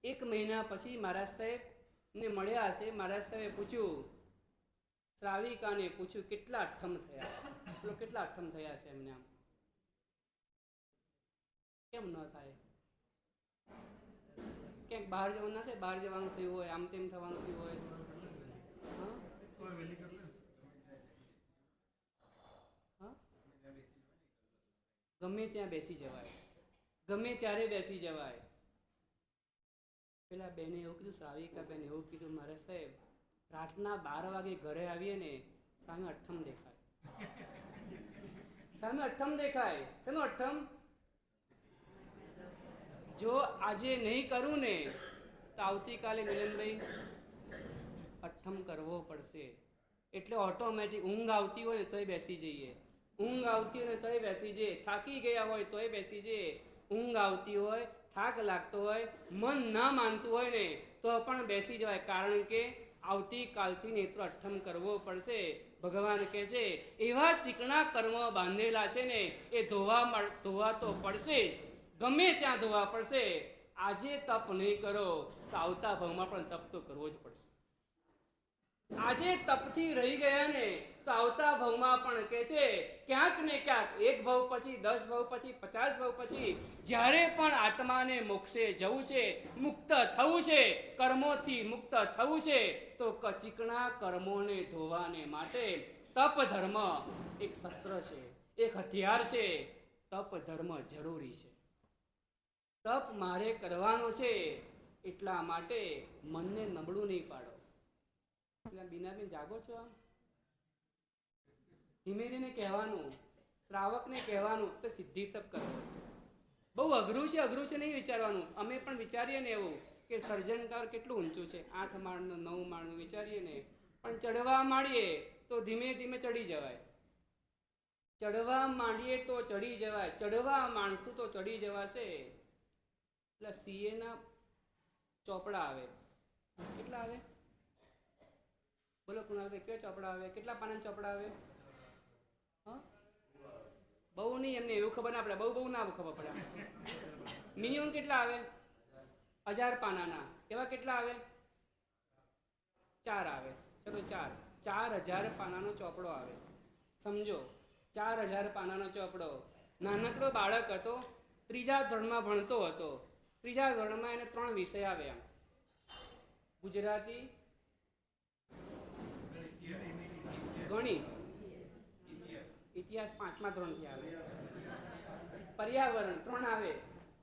1 મહિના પછી મહારાજ સાહેબને મળ્યા હશે. મહારાજ સાહેબે પૂછ્યું, શ્રાવિકાને પૂછ્યું કેટલા અઠ્ઠમ થયા? કેટલા અઠ્ઠમ થયા છે એમને? આમ કેમ ન થાય? ક્યાંક બહાર જવાનું ના થાય? બહાર જવાનું થયું હોય, આમ તેમ થવાનું થયું હોય, ગમે ત્યાં બેસી જવાય, ગમે ત્યારે બેસી જવાય. પેલા બેને એવું કીધું, શ્રાવિકા બેન એવું કીધું, મહારાજ સાહેબ રાતના 12 વાગે ઘરે આવીએ ને સામે અઠ્ઠમ દેખાય, સામે અઠ્ઠમ દેખાય. શેનું અઠ્ઠમ? જો આજે નહીં કરું ને તો આવતીકાલે મિલનભાઈ અઠ્ઠમ કરવો પડશે. એટલે ઓટોમેટિક ઊંઘ આવતી હોય ને તોય બેસી જઈએ, ઊંઘ આવતી હોય ને તોય બેસી જઈએ, થાકી ગયા હોય તોય બેસી જઈએ. ઊંઘ આવતી હોય, થાક લાગતો હોય, મન ના માનતું હોય ને તો પણ બેસી જવાય. કારણ કે આવતીકાલથી નેત્ર અઠ્ઠમ કરવો પડશે. ભગવાન કહે છે એવા ચીકણા કર્મ બાંધેલા છે ને એ ધોવા તો પડશે જ, ગમે ત્યાં ધોવા પડશે. આજે તપ નહીં કરો તો આવતા ભાવમાં પણ તપ તો કરવો જ પડશે. આજે તપથી રહી ગયા ને તો આવતા ભાવમાં પણ કે છે ક્યાંક ને ક્યાંક 1 ભાવ પછી, 10 ભાવ પછી, 50 ભાવ પછી જ્યારે પણ આત્માને મોક્ષે જવું છે, મુક્ત થવું છે, કર્મોથી મુક્ત થવું છે, તો ચીકણા કર્મોને ધોવાને માટે તપ ધર્મ એક શસ્ત્ર છે, એક હથિયાર છે. તપ ધર્મ જરૂરી છે. તપ મારે કરવાનો છે, એટલા માટે મનને નબળું નહીં પાડો. બીનાબેન જાગો છો? આમ ધીમે ધીમે કહેવાનું, શ્રાવકને કહેવાનું તો સિદ્ધિ તપ કરવો. બહુ અઘરું છે, અઘરું છે નહીં વિચારવાનું. અમે પણ વિચારીએ ને એવું કે સર્જન ટાવર કેટલું ઊંચું છે, 8 માળનું 9 માળનું વિચારીએ ને, પણ ચડવા માંડીએ તો ધીમે ધીમે ચડી જવાય. ચડવા માંડીએ તો ચડી જવાય, ચડવા માંડશું તો ચડી જવાશે. એટલે સીએ ના ચોપડા આવે. કેટલા આવે? બોલો કુણાલભાઈ, કેવા ચોપડા આવે? કેટલા પાના ચોપડા આવે? હા, બહુ નહીં, એમને એવું ખબર ના પડે, બહુ ના ખબર પડે. મિનિમમ કેટલા આવે? 1000 પાનાના. એવા કેટલા આવે? 4 આવે. ચલો 4000 પાનાનો ચોપડો આવે. સમજો, 4000 પાનાનો ચોપડો. નાનકડો બાળક હતો, 3જા ધોરણમાં ભણતો હતો. 3જા ધોરણમાં એને 3 વિષય આવ્યા: ગુજરાતી, ગણિત, ઇતિહાસ 5મા ધોરણથી આવે, પર્યાવરણ 3 આવે.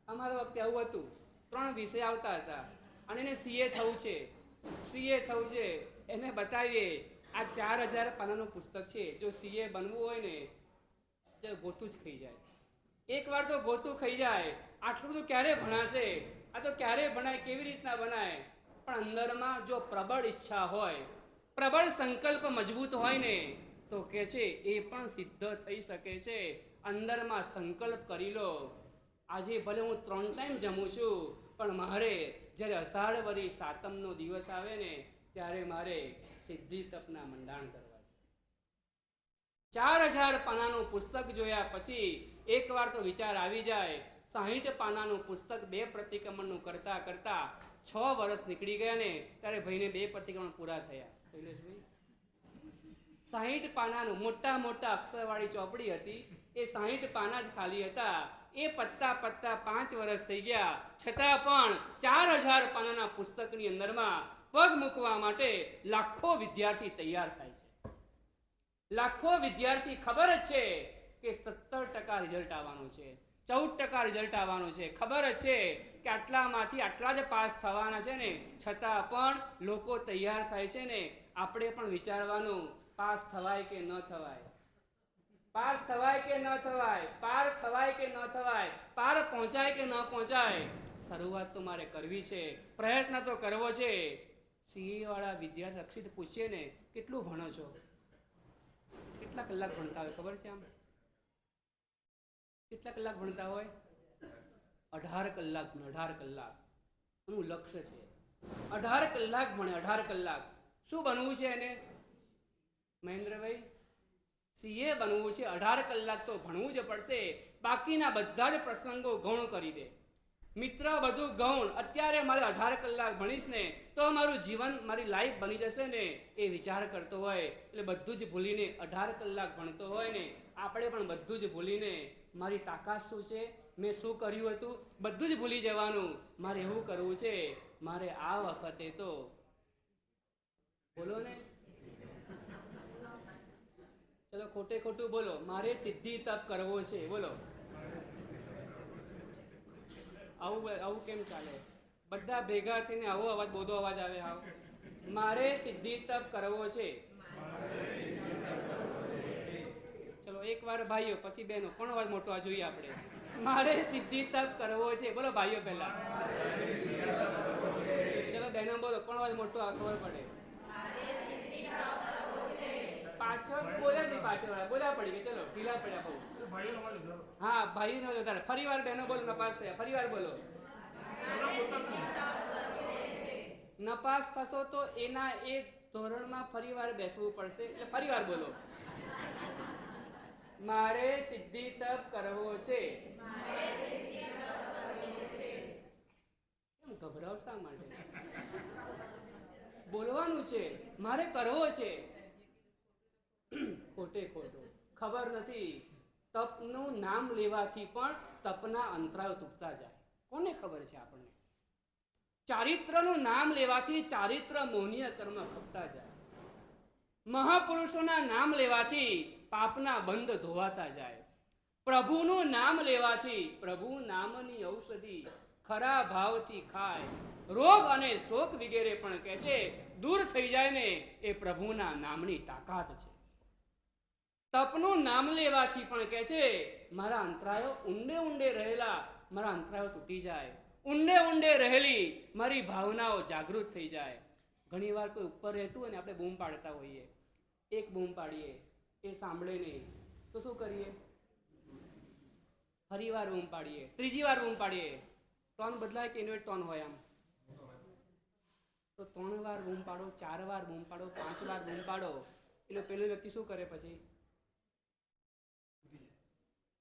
અમારા વખતે આવું હતું, 3 વિષય આવતા હતા. અને એને સીએ થવું છે. એને બતાવીએ આ 4000 પાનાનું પુસ્તક છે. જો સીએ બનવું હોય ને તો ગોતું જ ખાઈ જાય. એકવાર તો ગોતું ખાઈ જાય. આટલું બધું ક્યારે ભણાશે? આ તો ક્યારે ભણાય? કેવી રીતના બનાય? પણ અંદરમાં જો પ્રબળ ઈચ્છા હોય, પ્રબળ સંકલ્પ મજબૂત હોય ને તો કે છે એ પણ સિદ્ધ થઈ શકે છે. અંદરમાં સંકલ્પ કરી લો. આજે ભલે હું 3 ટાઈમ જમું છું, પણ મારે જ્યારે અષાઢ વરી 7મનો દિવસ આવે ને ત્યારે મારે સિદ્ધિ તપના મંડાણ કરવા છે. 4000 પાનાનું પુસ્તક જોયા પછી એકવાર તો વિચાર આવી જાય. 60 પાનાનું પુસ્તક 2 પ્રતિક્રમણનું કરતા કરતા 6 વર્ષ નીકળી ગયા ને ત્યારે ભાઈને 2 પ્રતિક્રમણ પૂરા થયા. શૈલેષભાઈ, 60 પાનાનું મોટા અક્ષરવાળી ચોપડી હતી. એ 60 પાના જ ખાલી હતા. એ પત્તા 5 વર્ષ થઈ ગયા. છતાં પણ 4000 પાનાના પુસ્તકની અંદરમાં પગ મૂકવા માટે લાખો વિદ્યાર્થી તૈયાર થાય છે. લાખો વિદ્યાર્થી ખબર જ છે કે 70% રિઝલ્ટ આવવાનું છે, 14% રિઝલ્ટ આવવાનું છે. ખબર જ છે કે આટલામાંથી આટલા જ પાસ થવાના છે ને, છતાં પણ લોકો તૈયાર થાય છે ને. આપણે પણ વિચારવાનું, પાસ થવાય કે ન થવાય, પાસ થવાય કે ન થવાય, પાર થવાય કે ન થવાય, પાર પહોંચાય કે ન પહોંચાય. શરૂઆત તો મારે કરવી છે, પ્રયત્ન તો કરવો છે. સીએ વાળા વિદ્યાર્થી રક્ષિત પૂછીએ ને, કેટલું ભણો છો? કેટલા કલાક ભણતા હોય ખબર છે? આમ કેટલા કલાક ભણતા હોય? 18 કલાક. 18 કલાક એનું લક્ષ્ય છે. 18 કલાક ભણે. 18 કલાક. શું બનવું છે એને? મહેન્દ્રભાઈ, સીએ બનવું છે. 18 કલાક તો ભણવું જ પડશે. બાકીના બધા જ પ્રસંગો ગૌણ કરી દે. મિત્ર, બધું ગૌણ. અત્યારે મારે 18 કલાક ભણીશ ને તો મારું જીવન, મારી લાઈફ બની જશે ને, એ વિચાર કરતો હોય. એટલે બધું જ ભૂલીને 18 કલાક ભણતો હોય ને, આપણે પણ બધું જ ભૂલીને મારી તાકાત શું છે, મેં શું કર્યું હતું, બધું જ ભૂલી જવાનું. મારે એવું કરવું છે, મારે આ વખતે તો બોલો ને, ચલો ખોટે ખોટું બોલો, મારે સિદ્ધિ તપ કરવો છે. બોલો, આવું કેમ ચાલે? બધા ભેગા થઈને આવો અવાજ, બોધો અવાજ આવે. આવો, મારે સિદ્ધિ તપ કરવો છે. ચલો એકવાર ભાઈઓ, પછી બહેનો. કોણ અવાજ મોટો આ જોઈએ આપણે? મારે સિદ્ધિ તપ કરવો છે. બોલો ભાઈઓ પહેલા. ચલો બહેનો બોલો, કોણ અવાજ મોટો આ ખબર પડે? પાછળ બોલ્યા નહીં, પાછળ બોલ્યા પડી ગયા. ચલો ઢીલા પડ્યા બહુ. હા, ભાઈ નો વધારે. ફરી વાર બહેનો બોલો, નપાસ થયા. ફરી વાર બોલો. નપાસ થશો તો એના એ ધોરણમાં ફરી વાર બેસવું પડશે. એટલે ફરી વાર બોલો, મારે સિદ્ધિ તપ કરવો છે. કેમ ગભરાવ શા માટે? બોલવાનું છે, મારે કરવો છે. ખોટે ખોટું ખબર નથી. તપનું નામ લેવાથી પણ તપના અંતરાયો તૂટતા જાય. કોને ખબર છે આપણને? ચારિત્રનું નામ લેવાથી ચારિત્ર મોહનીય કર્મ ખપતા જાય. મહાપુરુષોના નામ લેવાથી પાપના બંધ ધોવાતા જાય. પ્રભુનું નામ લેવાથી, પ્રભુ નામની ઔષધિ ખરા ભાવથી ખાય, રોગ અને શોક વગેરે પણ કહે છે દૂર થઈ જાય ને, એ પ્રભુના નામની તાકાત છે. તપનું નામ લેવાથી પણ કહે છે મારા અંતરાયો ઊંડે ઊંડે રહેલા, મારા અંતરાયો તૂટી જાય. ઊંડે ઊંડે રહેલી મારી ભાવનાઓ જાગૃત થઈ જાય. ઘણીવાર કોઈ ઉપર રહેતું હોય ને આપણે બૂમ પાડતા હોઈએ, એક બૂમ પાડીએ, એ સાંભળે નહીં તો શું કરીએ? ફરી વાર બૂમ પાડીએ, ત્રીજી વાર બૂમ પાડીએ. ટોન બદલાય કે એનો ટોન હોય આમ? તો 3 વાર બૂમ પાડો, 4 વાર બૂમ પાડો, 5 વાર બૂમ પાડો એટલે પેલો વ્યક્તિ શું કરે? પછી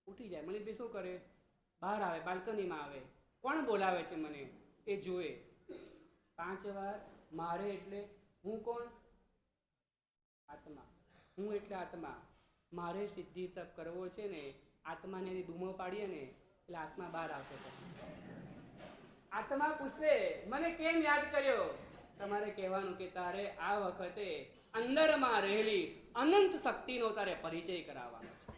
ઉઠી જાય. મનીષભાઈ શું કરે? બહાર આવે, બાલ્કનીમાં આવે, કોણ બોલાવે છે મને એ જોવે. 5 વાર મારે એટલે હું કોણ? આત્મા. હું એટલે આત્મા. મારે સિદ્ધિ તપ કરવો છે ને, આત્માને એની બૂમો પાડીએ ને એટલે આત્મા બહાર આવશે. આત્મા પૂછશે મને કેમ યાદ કર્યો? તમારે કહેવાનું કે તારે આ વખતે અંદરમાં રહેલી અનંત શક્તિનો તારે પરિચય કરાવવાનો છે.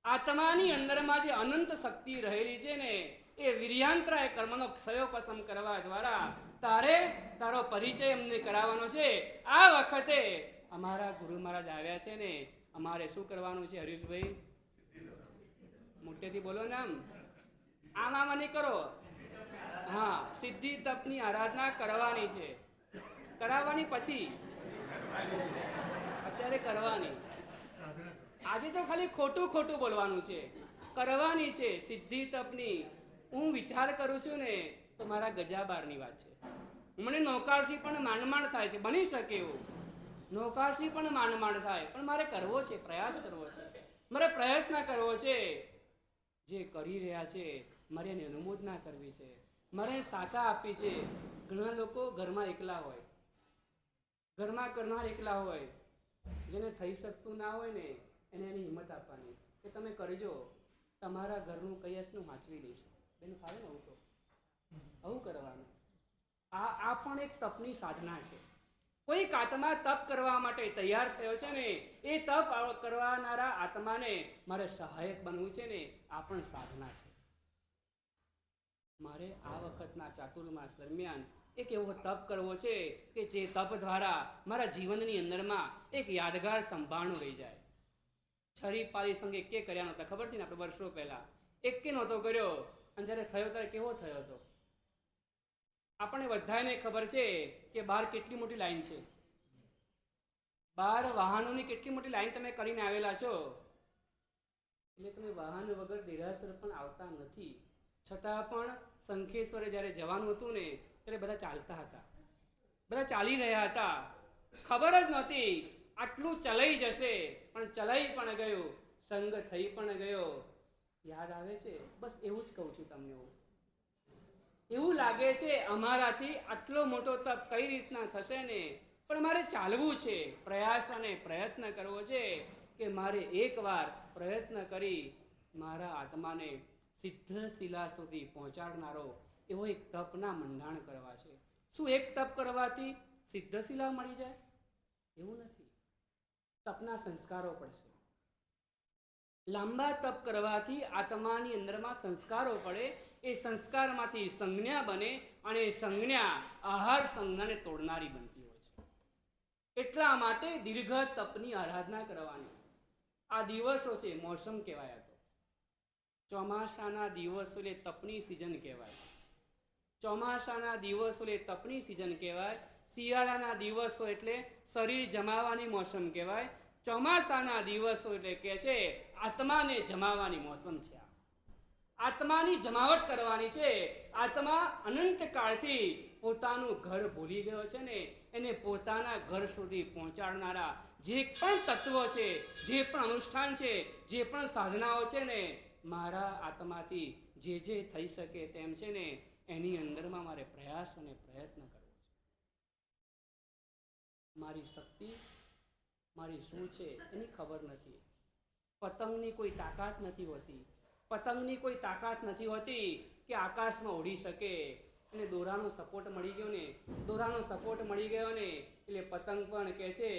આત્માની અંદરમાં જે અનંત શક્તિ રહેલી છે ને, એ વીર્યાંતરાય કર્મનો ક્ષયોપશમ કરવા દ્વારા તારે તારો પરિચય અમને કરાવવાનો છે. આ વખતે અમારા ગુરુ મહારાજ આવ્યા છે ને, અમારે શું કરવાનું છે? હરીશભાઈ મોટેથી બોલો ને, આમ નહીં કરો. હા, સિદ્ધિ તપની આરાધના કરવાની છે. કરાવવાની પછી, અત્યારે કરવાની. આજે તો ખાલી ખોટું બોલવાનું છે. કરવાની છે સિદ્ધિ તપની. હું વિચાર કરું છું ને તો મારા ગજા બારની વાત છે. મને નૌકારથી પણ માંડ થાય છે, બની શકે એવું. નૌકારથી પણ માંડ થાય, પણ મારે કરવો છે, પ્રયાસ કરવો છે, મારે પ્રયત્ન કરવો છે. જે કરી રહ્યા છે મારે એની અનુમોદના કરવી છે, મારે શાખા આપી છે. ઘણા લોકો ઘરમાં એકલા હોય, ઘરમાં કરનાર એકલા હોય, જેને થઈ શકતું ના હોય ને એને એની હિંમત આપવાની કે તમે કરજો, તમારા ઘરનું કયસનું વાંચવી લઈશ. બેન ફાવે ને? આવું તો આવું કરવાનું. આ પણ એક તપની સાધના છે. કોઈક આત્મા તપ કરવા માટે તૈયાર થયો છે ને, એ તપ કરવાનારા આત્માને મારે સહાયક બનવું છે ને, આ પણ સાધના છે. મારે આ વખતના ચાતુર્માસ દરમિયાન એક એવો તપ કરવો છે કે જે તપ દ્વારા મારા જીવનની અંદરમાં એક યાદગાર સંભાળનું રહી જાય. છરી પાલી સંગ એકે કર્યા નહોતા, ખબર છે ને? આપણે વર્ષો પહેલા એકે નહોતો કર્યો, અને જ્યારે થયો ત્યારે કેવો થયો હતો? આપણે બધાને ખબર છે કે બહાર કેટલી મોટી લાઈન છે. બહાર વાહનોની કેટલી મોટી લાઈન તમે કરીને આવેલા છો. એટલે તમે વાહન વગર દેરાસર પણ આવતા નથી. છતાં પણ શંખેશ્વરે જ્યારે જવાનું હતું ને ત્યારે બધા ચાલતા હતા, બધા ચાલી રહ્યા હતા. ખબર જ નહોતી આટલું ચલાઈ જશે, પણ ચલાઈ પણ ગયું, સંગ થઈ પણ ગયો. યાદ આવે છે? બસ એવું જ કહું છું તમને. એવું લાગે છે અમારાથી આટલો મોટો તપ કઈ રીતના થશે ને, પણ મારે ચાલવું છે. પ્રયાસ અને પ્રયત્ન કરવો છે કે મારે એકવાર પ્રયત્ન કરી મારા આત્માને સિદ્ધ શિલા સુધી પહોંચાડનારો એવો એક તપના મંડાણ કરવા છે. શું એક તપ કરવાથી સિદ્ધ શિલા મળી જાય? એવું નથી. તપના સંસ્કારો પડશે. લાંબા તપ કરવાથી આત્માની અંદરમાં સંસ્કારો પડે. એ સંસ્કારમાંથી સંજ્ઞા બને, અને એ સંજ્ઞા આહાર સંજ્ઞાને તોડનારી બનતી હોય છે. એટલા માટે દીર્ઘ તપની આરાધના કરવાની. આ દિવસો છે, મોસમ કહેવાય. હતો ચોમાસાના દિવસો એટલે તપની સિઝન કહેવાય. ચોમાસાના દિવસો એટલે તપની સિઝન કહેવાય. શિયાળાના દિવસો એટલે શરીર જમાવાની મોસમ કહેવાય. ચોમાસાના દિવસો એટલે કે છે આત્માને જમાવાની મોસમ છે. આત્માની જમાવટ કરવાની છે. આત્મા અનંત કાળથી પોતાનું ઘર ભૂલી ગયો છે ને, એને પોતાના ઘર સુધી પહોંચાડનારા જે પણ તત્વો છે, જે પણ અનુષ્ઠાન છે, જે પણ સાધનાઓ છે ને, મારા આત્માથી જે થઈ શકે તેમ છે ને, એની અંદરમાં મારે પ્રયાસ અને પ્રયત્ન કરવો છે. મારી શક્તિ મારી શું છે એની ખબર નથી. પતંગની કોઈ તાકાત નથી હોતી. પતંગની કોઈ તાકાત નથી હોતી કે આકાશમાં ઉડી શકે. અને દોરાનો સપોર્ટ મળી ગયો ને, દોરાનો સપોર્ટ મળી ગયો ને એટલે પતંગ પણ કહે છે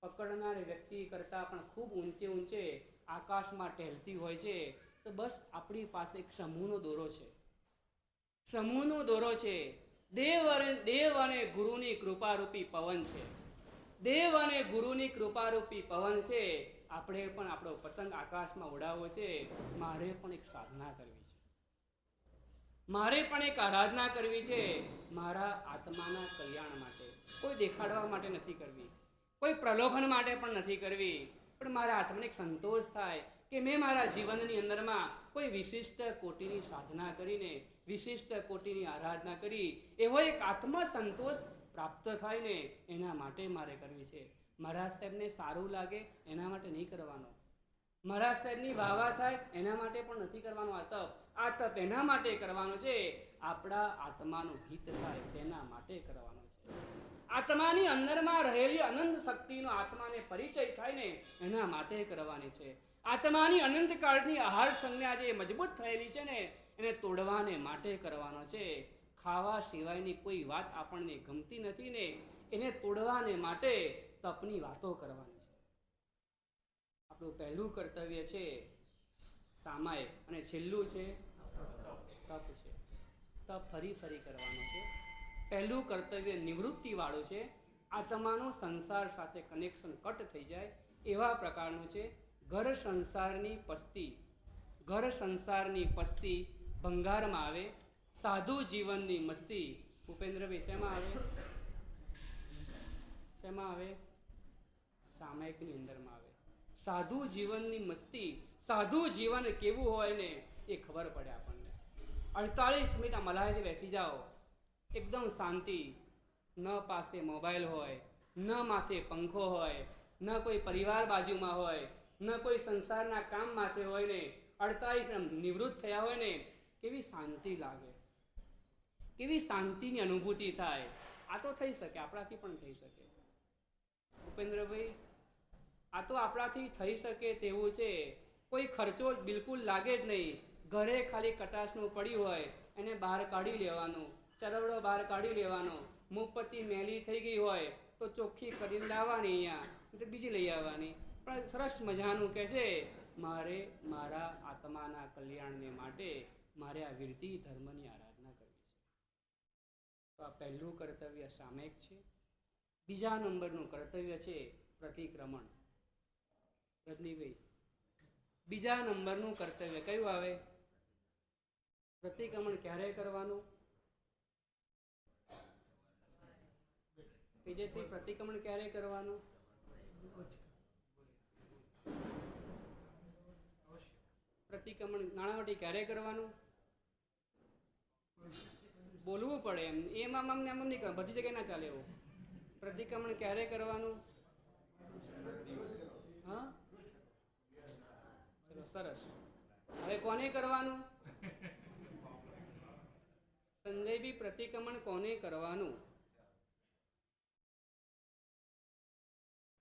પકડનાર વ્યક્તિ કરતાં પણ ખૂબ ઊંચે આકાશમાં ટહેલતી હોય છે. તો બસ આપણી પાસે એક સમૂહનો દોરો છે. સમૂહનો દોરો છે. દેવ અને ગુરુની કૃપારૂપી પવન છે. દેવ અને ગુરુની કૃપારૂપી પવન છે. આપણે પણ આપણો પતંગ આકાશમાં ઉડાવવો છે. મારે પણ એક સાધના કરવી છે. મારે પણ એક આરાધના કરવી છે મારા આત્માના કલ્યાણ માટે. કોઈ દેખાડવા માટે નથી કરવી, કોઈ પ્રલોભન માટે પણ નથી કરવી, પણ મારા આત્માને એક સંતોષ થાય કે મેં મારા જીવનની અંદરમાં કોઈ વિશિષ્ટ કોટીની સાધના કરીને, વિશિષ્ટ કોટીની આરાધના કરી, એવો એક આત્મસંતોષ પ્રાપ્ત થાય ને, એના માટે મારે કરવી છે. મહારાજ સાહેબને સારું લાગે એના માટે નહીં કરવાનો, મહારાજ સાહેબની વાહવા થાય એના માટે પણ નથી કરવાનો. આ તપ એના માટે કરવાનો છે, આપણા આત્માનું હિત થાય તેના માટે કરવાનો છે. આત્માની અંદરમાં રહેલી અનંત શક્તિનો આત્માને પરિચય થાય ને એના માટે કરવાની છે. આત્માની અનંતકાળની આહાર સંજ્ઞા જે મજબૂત થયેલી છે ને એને તોડવાને માટે કરવાનો છે. ખાવા સિવાયની કોઈ વાત આપણને ગમતી નથી ને એને તોડવાને માટે તપની વાતો કરવાની છે. આપણું પહેલું કર્તવ્ય છે સામાયિક અને છેલ્લું છે તપ છે. તપ ફરી ફરી કરવાનું છે. પહેલું કર્તવ્ય નિવૃત્તિવાળું છે, આત્માનું સંસાર સાથે કનેક્શન કટ થઈ જાય એવા પ્રકારનું છે. ઘર સંસારની પસ્તી ભંગારમાં આવે, સાધુ જીવનની મસ્તી. ભૂપેન્દ્રભાઈ શેમાં આવે? શેમાં આવે? સામાયિકની અંદરમાં આવે. સાધુ જીવનની મસ્તી, સાધુ જીવન કેવું હોય ને એ ખબર પડે આપણને. 48 મિનિટ મલાઈથી બેસી જાઓ, એકદમ શાંતિ, ન પાસે મોબાઈલ હોય, ન માથે પંખો હોય, ન કોઈ પરિવાર બાજુમાં હોય, ન કોઈ સંસારના કામ માથે હોય ને 48 નિવૃત્ત થયા હોય ને કેવી શાંતિ લાગે, કેવી શાંતિની અનુભૂતિ થાય. આ તો થઈ શકે, આપણાથી પણ થઈ શકે. ભૂપેન્દ્રભાઈ, આ તો આપણાથી થઈ શકે તેવું છે. કોઈ ખર્ચો બિલકુલ લાગે જ નહીં. ઘરે ખાલી કટાશનું પડ્યું હોય એને બહાર કાઢી લેવાનું, ચરવડો બહાર કાઢી લેવાનો. મૂગપત્તી મેલી થઈ ગઈ હોય તો ચોખ્ખી કરીને લાવવાની, અહીંયા બીજી લઈ આવવાની. પણ સરસ મજાનું કહે છે, મારે મારા આત્માના કલ્યાણને માટે મારે આ વિરતિ ધર્મની આરાધના કરવી છે. તો આ પહેલું કર્તવ્ય સામયિક છે. બીજા નંબરનું કર્તવ્ય છે પ્રતિક્રમણ. રજનીભાઈ, બીજા નંબરનું કર્તવ્ય કયું આવે? પ્રતિક્રમણ ક્યારે કરવાનું? તેજસ્વી, પ્રતિક્રમણ ક્યારે કરવાનું? પ્રતિક્રમણ નાણાવટી ક્યારે કરવાનું? બોલવું પડે એમ, એમ નહીં કરવાનું, બધી જગ્યાએ ના ચાલે એવું. પ્રતિક્રમણ ક્યારે કરવાનું? હા, ચલો સરસ. હવે કોને કરવાનું? સંજયભાઈ, પ્રતિક્રમણ કોને કરવાનું?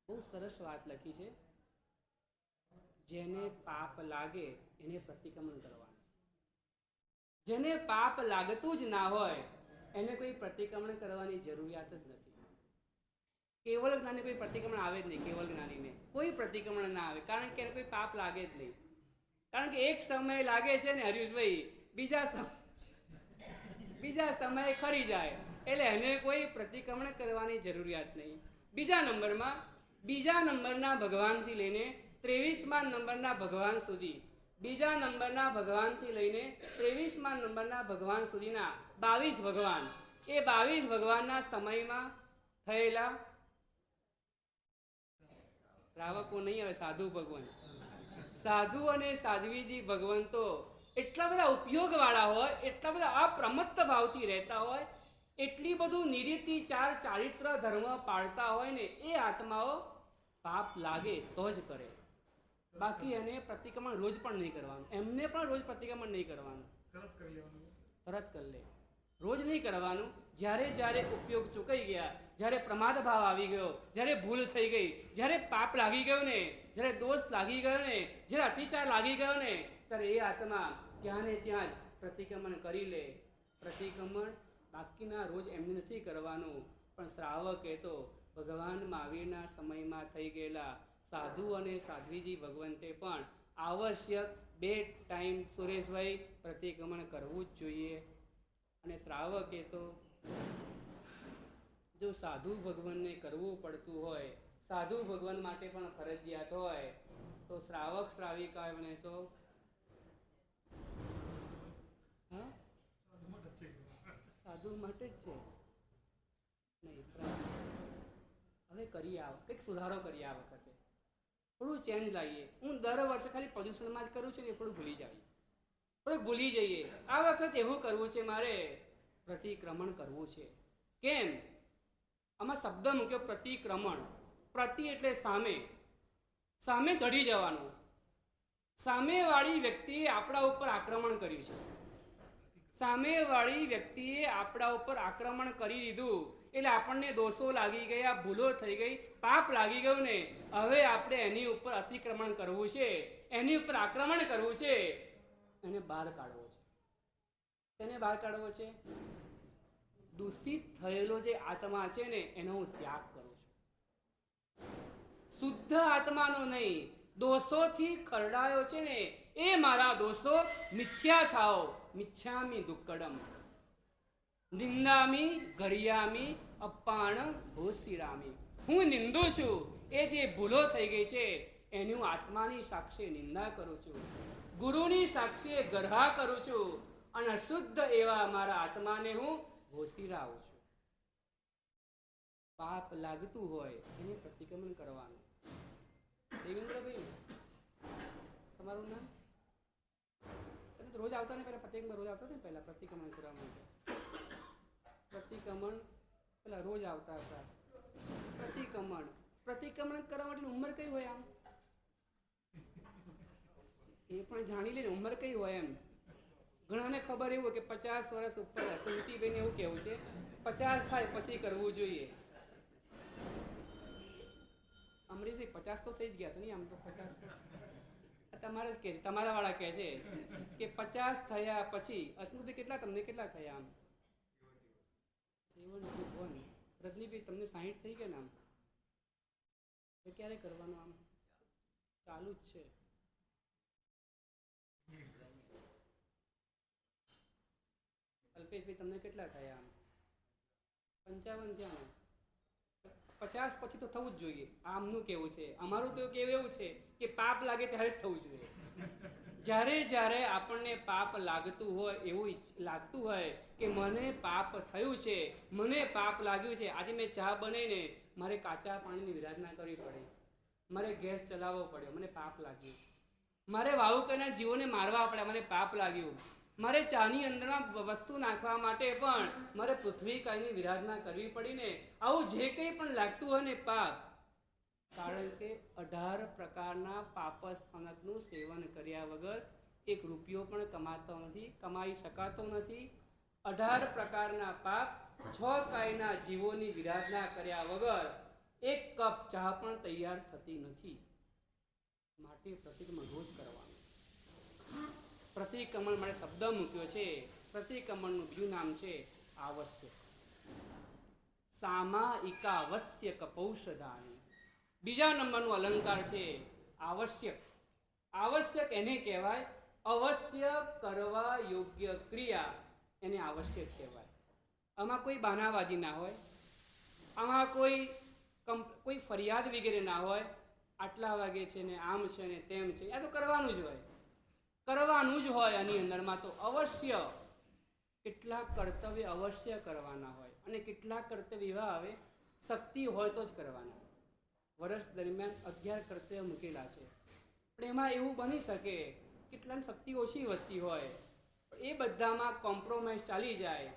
બહુ સરસ વાત લખી છે. જેને પાપ લાગે એને પ્રતિક્રમણ કરવાનું. જેને પાપ લાગતું જ ના હોય એને કોઈ પ્રતિક્રમણ કરવાની જરૂરિયાત જ નથી. કેવલ જ્ઞાની કોઈ પ્રતિક્રમણ આવે જ નહીં. કેવલ જ્ઞાનીને કોઈ પ્રતિક્રમણ ના આવે, કારણ કે એને કોઈ પાપ લાગે જ નહીં. કારણ કે એક સમય લાગે છે ને હરીશભાઈ, બીજા સમયે ખરી જાય, એટલે એને કોઈ પ્રતિક્રમણ કરવાની જરૂરિયાત નહીં. બીજા નંબરના ભગવાનથી લઈને 23મા નંબરના ભગવાન સુધી, બીજા નંબરના ભગવાનથી લઈને 23મા નંબરના ભગવાન સુધીના 22 ભગવાન, એ 22 ભગવાનના સમયમાં થયેલા શ્રાવકો નહીં, હવે સાધુ ભગવાન, સાધુ અને સાધ્વીજી ભગવંતો એટલા બધા ઉપયોગવાળા હોય, એટલા બધા અપ્રમત્ત ભાવથી રહેતા હોય, એટલી બધું નિરીતિ ચાર ચારિત્ર ધર્મ પાળતા હોય ને એ આત્માઓ પાપ લાગે તો જ કરે. બાકી એને પ્રતિક્રમણ રોજ પણ નહીં કરવાનું. એમને પણ રોજ પ્રતિક્રમણ નહીં કરવાનું, તરત કરી લે. રોજ નહીં કરવાનું. જ્યારે ઉપયોગ ચૂકાઈ ગયા, જ્યારે પ્રમાદ ભાવ આવી ગયો, જ્યારે ભૂલ થઈ ગઈ, જ્યારે પાપ લાગી ગયો ને, જ્યારે દોષ લાગી ગયો ને, જ્યારે અતિચાર લાગી ગયો ને, ત્યારે એ આત્મા ત્યાં ને ત્યાં જ પ્રતિક્રમણ કરી લે. પ્રતિક્રમણ બાકીના રોજ એમને નથી કરવાનું. પણ શ્રાવકે તો ભગવાન મહાવીરના સમયમાં થઈ ગયેલા સાધુ અને સાધ્વીજી ભગવંતે પણ આવશ્યક 2 ટાઈમ સુરેશભાઈ પ્રતિક્રમણ કરવું જ જોઈએ. અને શ્રાવકે તો જો સાધુ ભગવાનને કરવું પડતું હોય, સાધુ ભગવાન માટે પણ ફરજિયાત હોય, તો શ્રાવક શ્રાવિકાઓને તો સાધુ માટે જ છે. નહીં. હવે કરીએ, કંઈક સુધારો કરીએ. આ વખતે થોડું ચેન્જ લાવીએ. હું દર વર્ષે ખાલી પ્રદૂષણમાં જ કરું છું ને, થોડું ભૂલી જઈએ. આ વખત એવું કરવું છે, મારે પ્રતિક્રમણ કરવું છે. કેમ? આમાં શબ્દ મૂક્યો પ્રતિક્રમણ. પ્રતિ એટલે સામે ચઢી જવાનું. સામેવાળી વ્યક્તિએ આપણા ઉપર આક્રમણ કર્યું છે. સામેવાળી વ્યક્તિએ આપણા ઉપર આક્રમણ કરી દીધું એટલે આપણને દોષો લાગી ગયા, ભૂલો થઈ ગઈ, પાપ લાગી ગયું ને. હવે આપણે એની ઉપર અતિક્રમણ કરવું છે, એની ઉપર આક્રમણ કરવું છે, એને બહાર કાઢવો છે. તેને બહાર કાઢવો છે. દૂષિત થયેલો જે આત્મા છે ને, એનો હું ત્યાગ કરું છું. શુદ્ધ આત્માનો નહીં, દોષોથી ખરડાયો છે ને, એ મારા દોષો મિથ્યા થાઓ. મિચ્છામી દુક્કડમ નિંદામી ગરિયામી અપાણ ભૂસિરામી. હું નિંદુ છું. એ જે ભૂલો થઈ ગઈ છે એની હું આત્માની સાક્ષી નિંદા કરું છું, ગુરુની સાક્ષીએ ગરહા કરું છું, અને શુદ્ધ એવા મારા આત્માને હું ભૂસિરાવું છું. પાપ લાગતું હોય એને પ્રતિક્રમણ કરવાનું. દેવેન્દ્રભાઈ, તમારું નામ? તમે તો રોજ આવતા ને, પહેલા પ્રતિક્રમણ રોજ આવતા ને, પહેલા પ્રતિક્રમણ કરવા માટે. પ્રતિક્રમણ પેલા રોજ આવતા હતા. પ્રતિક્રમણ કરવા માટેની ઉંમર કઈ હોય? આમ એ પણ જાણી લે ને, ઉંમર કઈ હોય એમ. ઘણાને ખબર એવું કે 50 વર્ષ ઉપર. સુનતીબેન એવું કેવું છે 50 થાય પછી કરવું જોઈએ. અમરીશભાઈ 50 તો થઈ જ ગયા છે નહીં? આમ તો 50 તમારે જ કે છે, તમારા વાળા કહે છે કે 50 થયા પછી. અશ્મુભાઈ કેટલા, તમને કેટલા થયા? આમ 71. રજનીભાઈ તમને 60 થઈ ગયા ને? આમ તો ક્યારે કરવાનું? આમ ચાલુ જ છે. અલ્પેશભાઈ તમને કેટલા થયા? આમ 55 થયા ને? 50 પછી તો થવું જ જોઈએ. આમનું કેવું છે. અમારું તો કેવું એવું છે કે પાપ લાગે ત્યારે જ થવું જોઈએ. જ્યારે આપણને પાપ લાગતું હોય, એવું લાગતું હોય કે મને પાપ થયું છે, મને પાપ લાગ્યું છે. આજે મેં ચા બનાવીને મારે કાચા પાણીની વિરાધના કરવી પડે, મારે ગેસ ચલાવવો પડ્યો, મને પાપ લાગ્યું. મારે વાવુકના જીવોને મારવા પડ્યા, મને પાપ લાગ્યું. મારે ચાની અંદરમાં વસ્તુ નાખવા માટે પણ મારે પૃથ્વી કાયની વિરાધના કરવી પડી ને. આવું જે કંઈ પણ લાગતું હોય ને પાપ, કારણ કે 18 પ્રકારના પાપસ્થાનકનું સેવન કર્યા વગર 1 રૂપિયો પણ કમાઈ શકાતો નથી. 18 પ્રકારના પાપ, 6 કાયના જીવોની વિરાધના કર્યા વગર 1 કપ ચા પણ તૈયાર થતી નથી. માટે પ્રતિક્રમણ રોજ કરવાનું. પ્રતિક્રમણ માટે શબ્દ મૂક્યો છે. પ્રતિક્રમણનું બીજું નામ છે આવશ્યક. સામાયિકાવશ્યક પૌષધાની. બીજા નંબરનું અલંકાર છે આવશ્યક. આવશ્યક એને કહેવાય. અવશ્ય કરવા યોગ્ય ક્રિયા એને આવશ્યક કહેવાય. આમાં કોઈ બહાનાબાજી ના હોય, આમાં કોઈ ફરિયાદ વગેરે ના હોય. આટલા વાગે છે ને, આમ છે ને, તેમ છે, આ તો કરવાનું જ હોય. આની અંદરમાં તો અવશ્ય કેટલાક કર્તવ્ય અવશ્ય કરવાના હોય, અને કેટલાક કર્તવ્ય એવા આવે શક્તિ હોય તો જ કરવાના. વર્ષ દરમિયાન 11 કર્તવ્ય મૂકેલા છે, પણ એમાં એવું બની શકે કેટલાની શક્તિ ઓછી વધતી હોય, એ બધામાં કોમ્પ્રોમાઇઝ ચાલી જાય.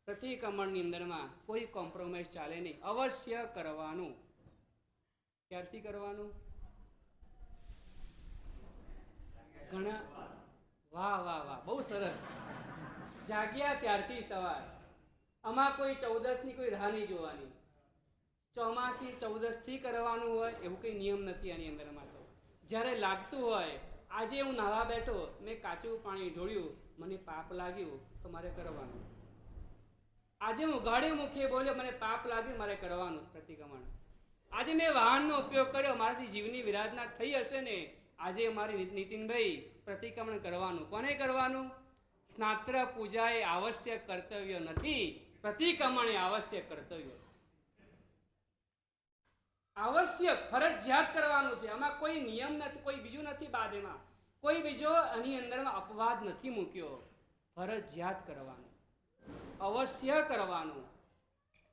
પ્રતિક્રમણની અંદરમાં કોઈ કોમ્પ્રોમાઇઝ ચાલે નહીં. અવશ્ય કરવાનું. ક્યારથી કરવાનું? ઘણા વાહ, બહુ સરસ. જાગ્યા ત્યારથી સવાર. આમાં કોઈ 14ની કોઈ રાહ નહીં જોવાની. ચોમાસી 14થી કરવાનું હોય એવું કંઈ નિયમ નથી આની અંદરમાં. તો જ્યારે લાગતું હોય, આજે હું નાહવા બેઠો, મેં કાચું પાણી ઢોળ્યું, મને પાપ લાગ્યું તો મારે કરવાનું. આજે હું ગાડી મુખે બોલ્યો, મને પાપ લાગ્યું, મારે કરવાનું પ્રતિક્રમણ. આજે મેં વાહનનો ઉપયોગ કર્યો, મારાથી જીવની વિરાધના થઈ હશે ને, આજે મારે નીતિનભાઈ પ્રતિક્રમણ કરવાનું. કોને કરવાનું? સ્નાત્ર પૂજા એ આવશ્યક કર્તવ્ય નથી, પ્રતિક્રમણ એ આવશ્યક કર્તવ્ય છે. આવશ્યક ફરજિયાત કરવાનું છે. આમાં કોઈ નિયમ નથી, કોઈ બીજું નથી. બાદ એમાં કોઈ બીજો આની અંદરમાં અપવાદ નથી મૂક્યો. ફરજિયાત કરવાનું, અવશ્ય કરવાનું.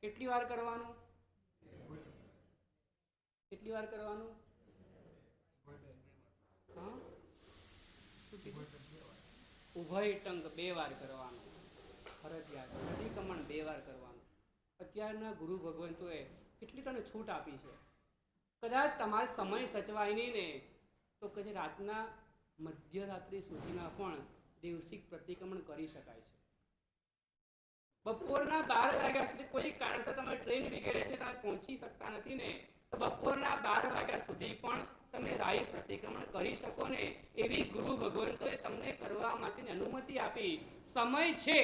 કેટલી વાર કરવાનું? કેટલી વાર કરવાનું? હા, ઉભય ટંક 2 વાર કરવાનું. ફરજિયાત પ્રતિક્રમણ 2 વાર કરવાનું. અત્યારના ગુરુ ભગવંતોએ કેટલી તને છૂટ આપી છે. કદાચ તમારે સમય સચવાય નહીં ને તો કદાચ રાતના મધ્યરાત્રિ સુધીમાં પણ દેવસિક પ્રતિક્રમણ કરી શકાય છે. બપોરના 12 વાગ્યા સુધી કોઈ કારણસર તમારી ટ્રેન વગેરે છે, તમે પહોંચી શકતા નથી ને, તો બપોરના 12 વાગ્યા સુધી પણ તમે રાય પ્રતિક્રમણ કરી શકો ને, એવી ગુરુ ભગવંતોએ તમને કરવા માટેની અનુમતિ આપી. સમય છે,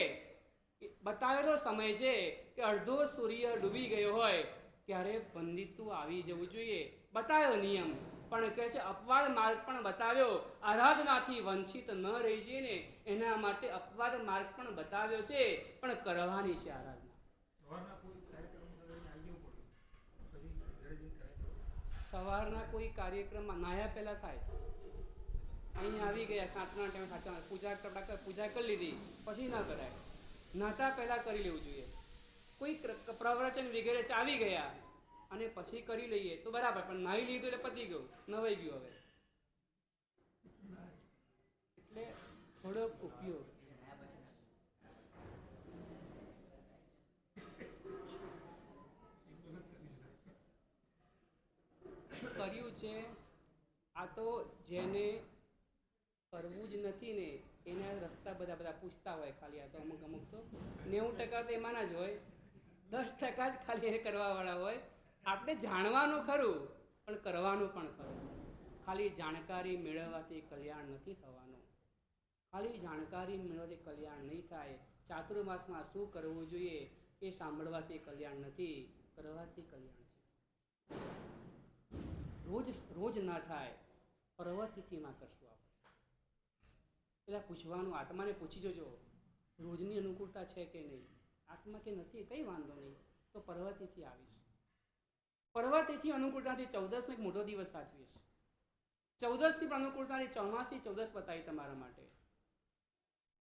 બતાવેલો સમય છે કે અડધો સૂર્ય ડૂબી ગયો હોય ત્યારે પંડિતું આવી જવું જોઈએ. બતાવ્યો નિયમ, પણ કહે છે અપવાદ માર્ગ પણ બતાવ્યો. આરાધનાથી વંચિત ન રહી જઈએ ને એના માટે અપવાદ માર્ગ પણ બતાવ્યો છે, પણ કરવાની છે આરાધના. સવારના કોઈ કાર્યક્રમમાં નાહ્યા પહેલા થાય. અહીં આવી ગયા સાંજના ટાઈમે સાચા પૂજા કરી લીધી પછી ના કરાય. નાતા પહેલા કરી લેવું જોઈએ. કોઈ પ્રવચન વગેરે આવી ગયા અને પછી કરી લઈએ તો બરાબર, પણ નાહી લીધું એટલે પતી ગયું, નવાઈ ગયું. હવે એટલે થોડોક ઉપયોગ. કર્યું છે આ તો જેને કરવું જ નથી ને એના રસ્તા બધા પૂછતા હોય ખાલી. આ તો અમુક તો 90% તો એમાંના જ હોય, 10% જ ખાલી એ કરવાવાળા હોય. આપણે જાણવાનું ખરું પણ કરવાનું પણ ખરું. ખાલી જાણકારી મેળવવાથી કલ્યાણ નથી થવાનું. ખાલી જાણકારી મેળવવાથી કલ્યાણ નહીં થાય. ચાતુર્માસમાં શું કરવું જોઈએ એ સાંભળવાથી કલ્યાણ નથી, કરવાથી કલ્યાણ છે. રોજ ના થાય, પ્રવૃત્તિથીમાં કરશું આપણે. એટલે પૂછવાનું, આત્માને પૂછી જોજો રોજની અનુકૂળતા છે કે નહીં. આત્મા કે નથી, કંઈ વાંધો નહીં, તો પ્રવૃત્તિથી આવીશ. પ્રવૃત્તિથી અનુકૂળતાથી 14નો એક મોટો દિવસ સાચવીશ. 14ની પણ અનુકૂળતાથી ચોમાસી 14 બતાવી તમારા માટે.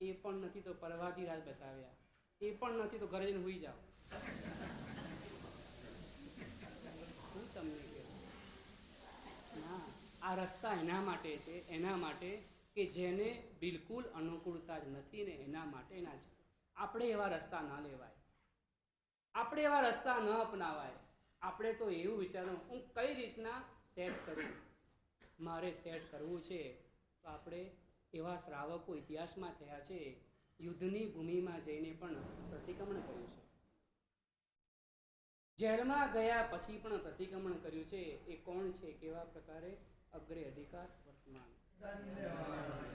એ પણ નથી તો પરવાદી રાત બતાવ્યા. એ પણ નથી તો ઘરે જઈને સૂઈ જાઓ. હું તમને કહું, ના, આ રસ્તા એના માટે છે, એના માટે કે જેને બિલકુલ અનુકૂળતા જ નથી ને એના માટે ના છે. આપણે એવા રસ્તા ના લેવાય, આપણે એવા રસ્તા ન અપનાવાય. આપણે તો એવું વિચારવું હું કઈ રીતના સેટ કરું, મારે સેટ કરવું છે. તો આપણે એવા શ્રાવકો ઇતિહાસમાં થયા છે, યુદ્ધની ભૂમિમાં જઈને પણ પ્રતિક્રમણ કર્યું છે. જેલમાં ગયા પછી પણ પ્રતિક્રમણ કર્યું છે. એ કોણ છે, કેવા પ્રકારે? અગ્રે અધિકાર વર્તમાન. ધન્યવાદ.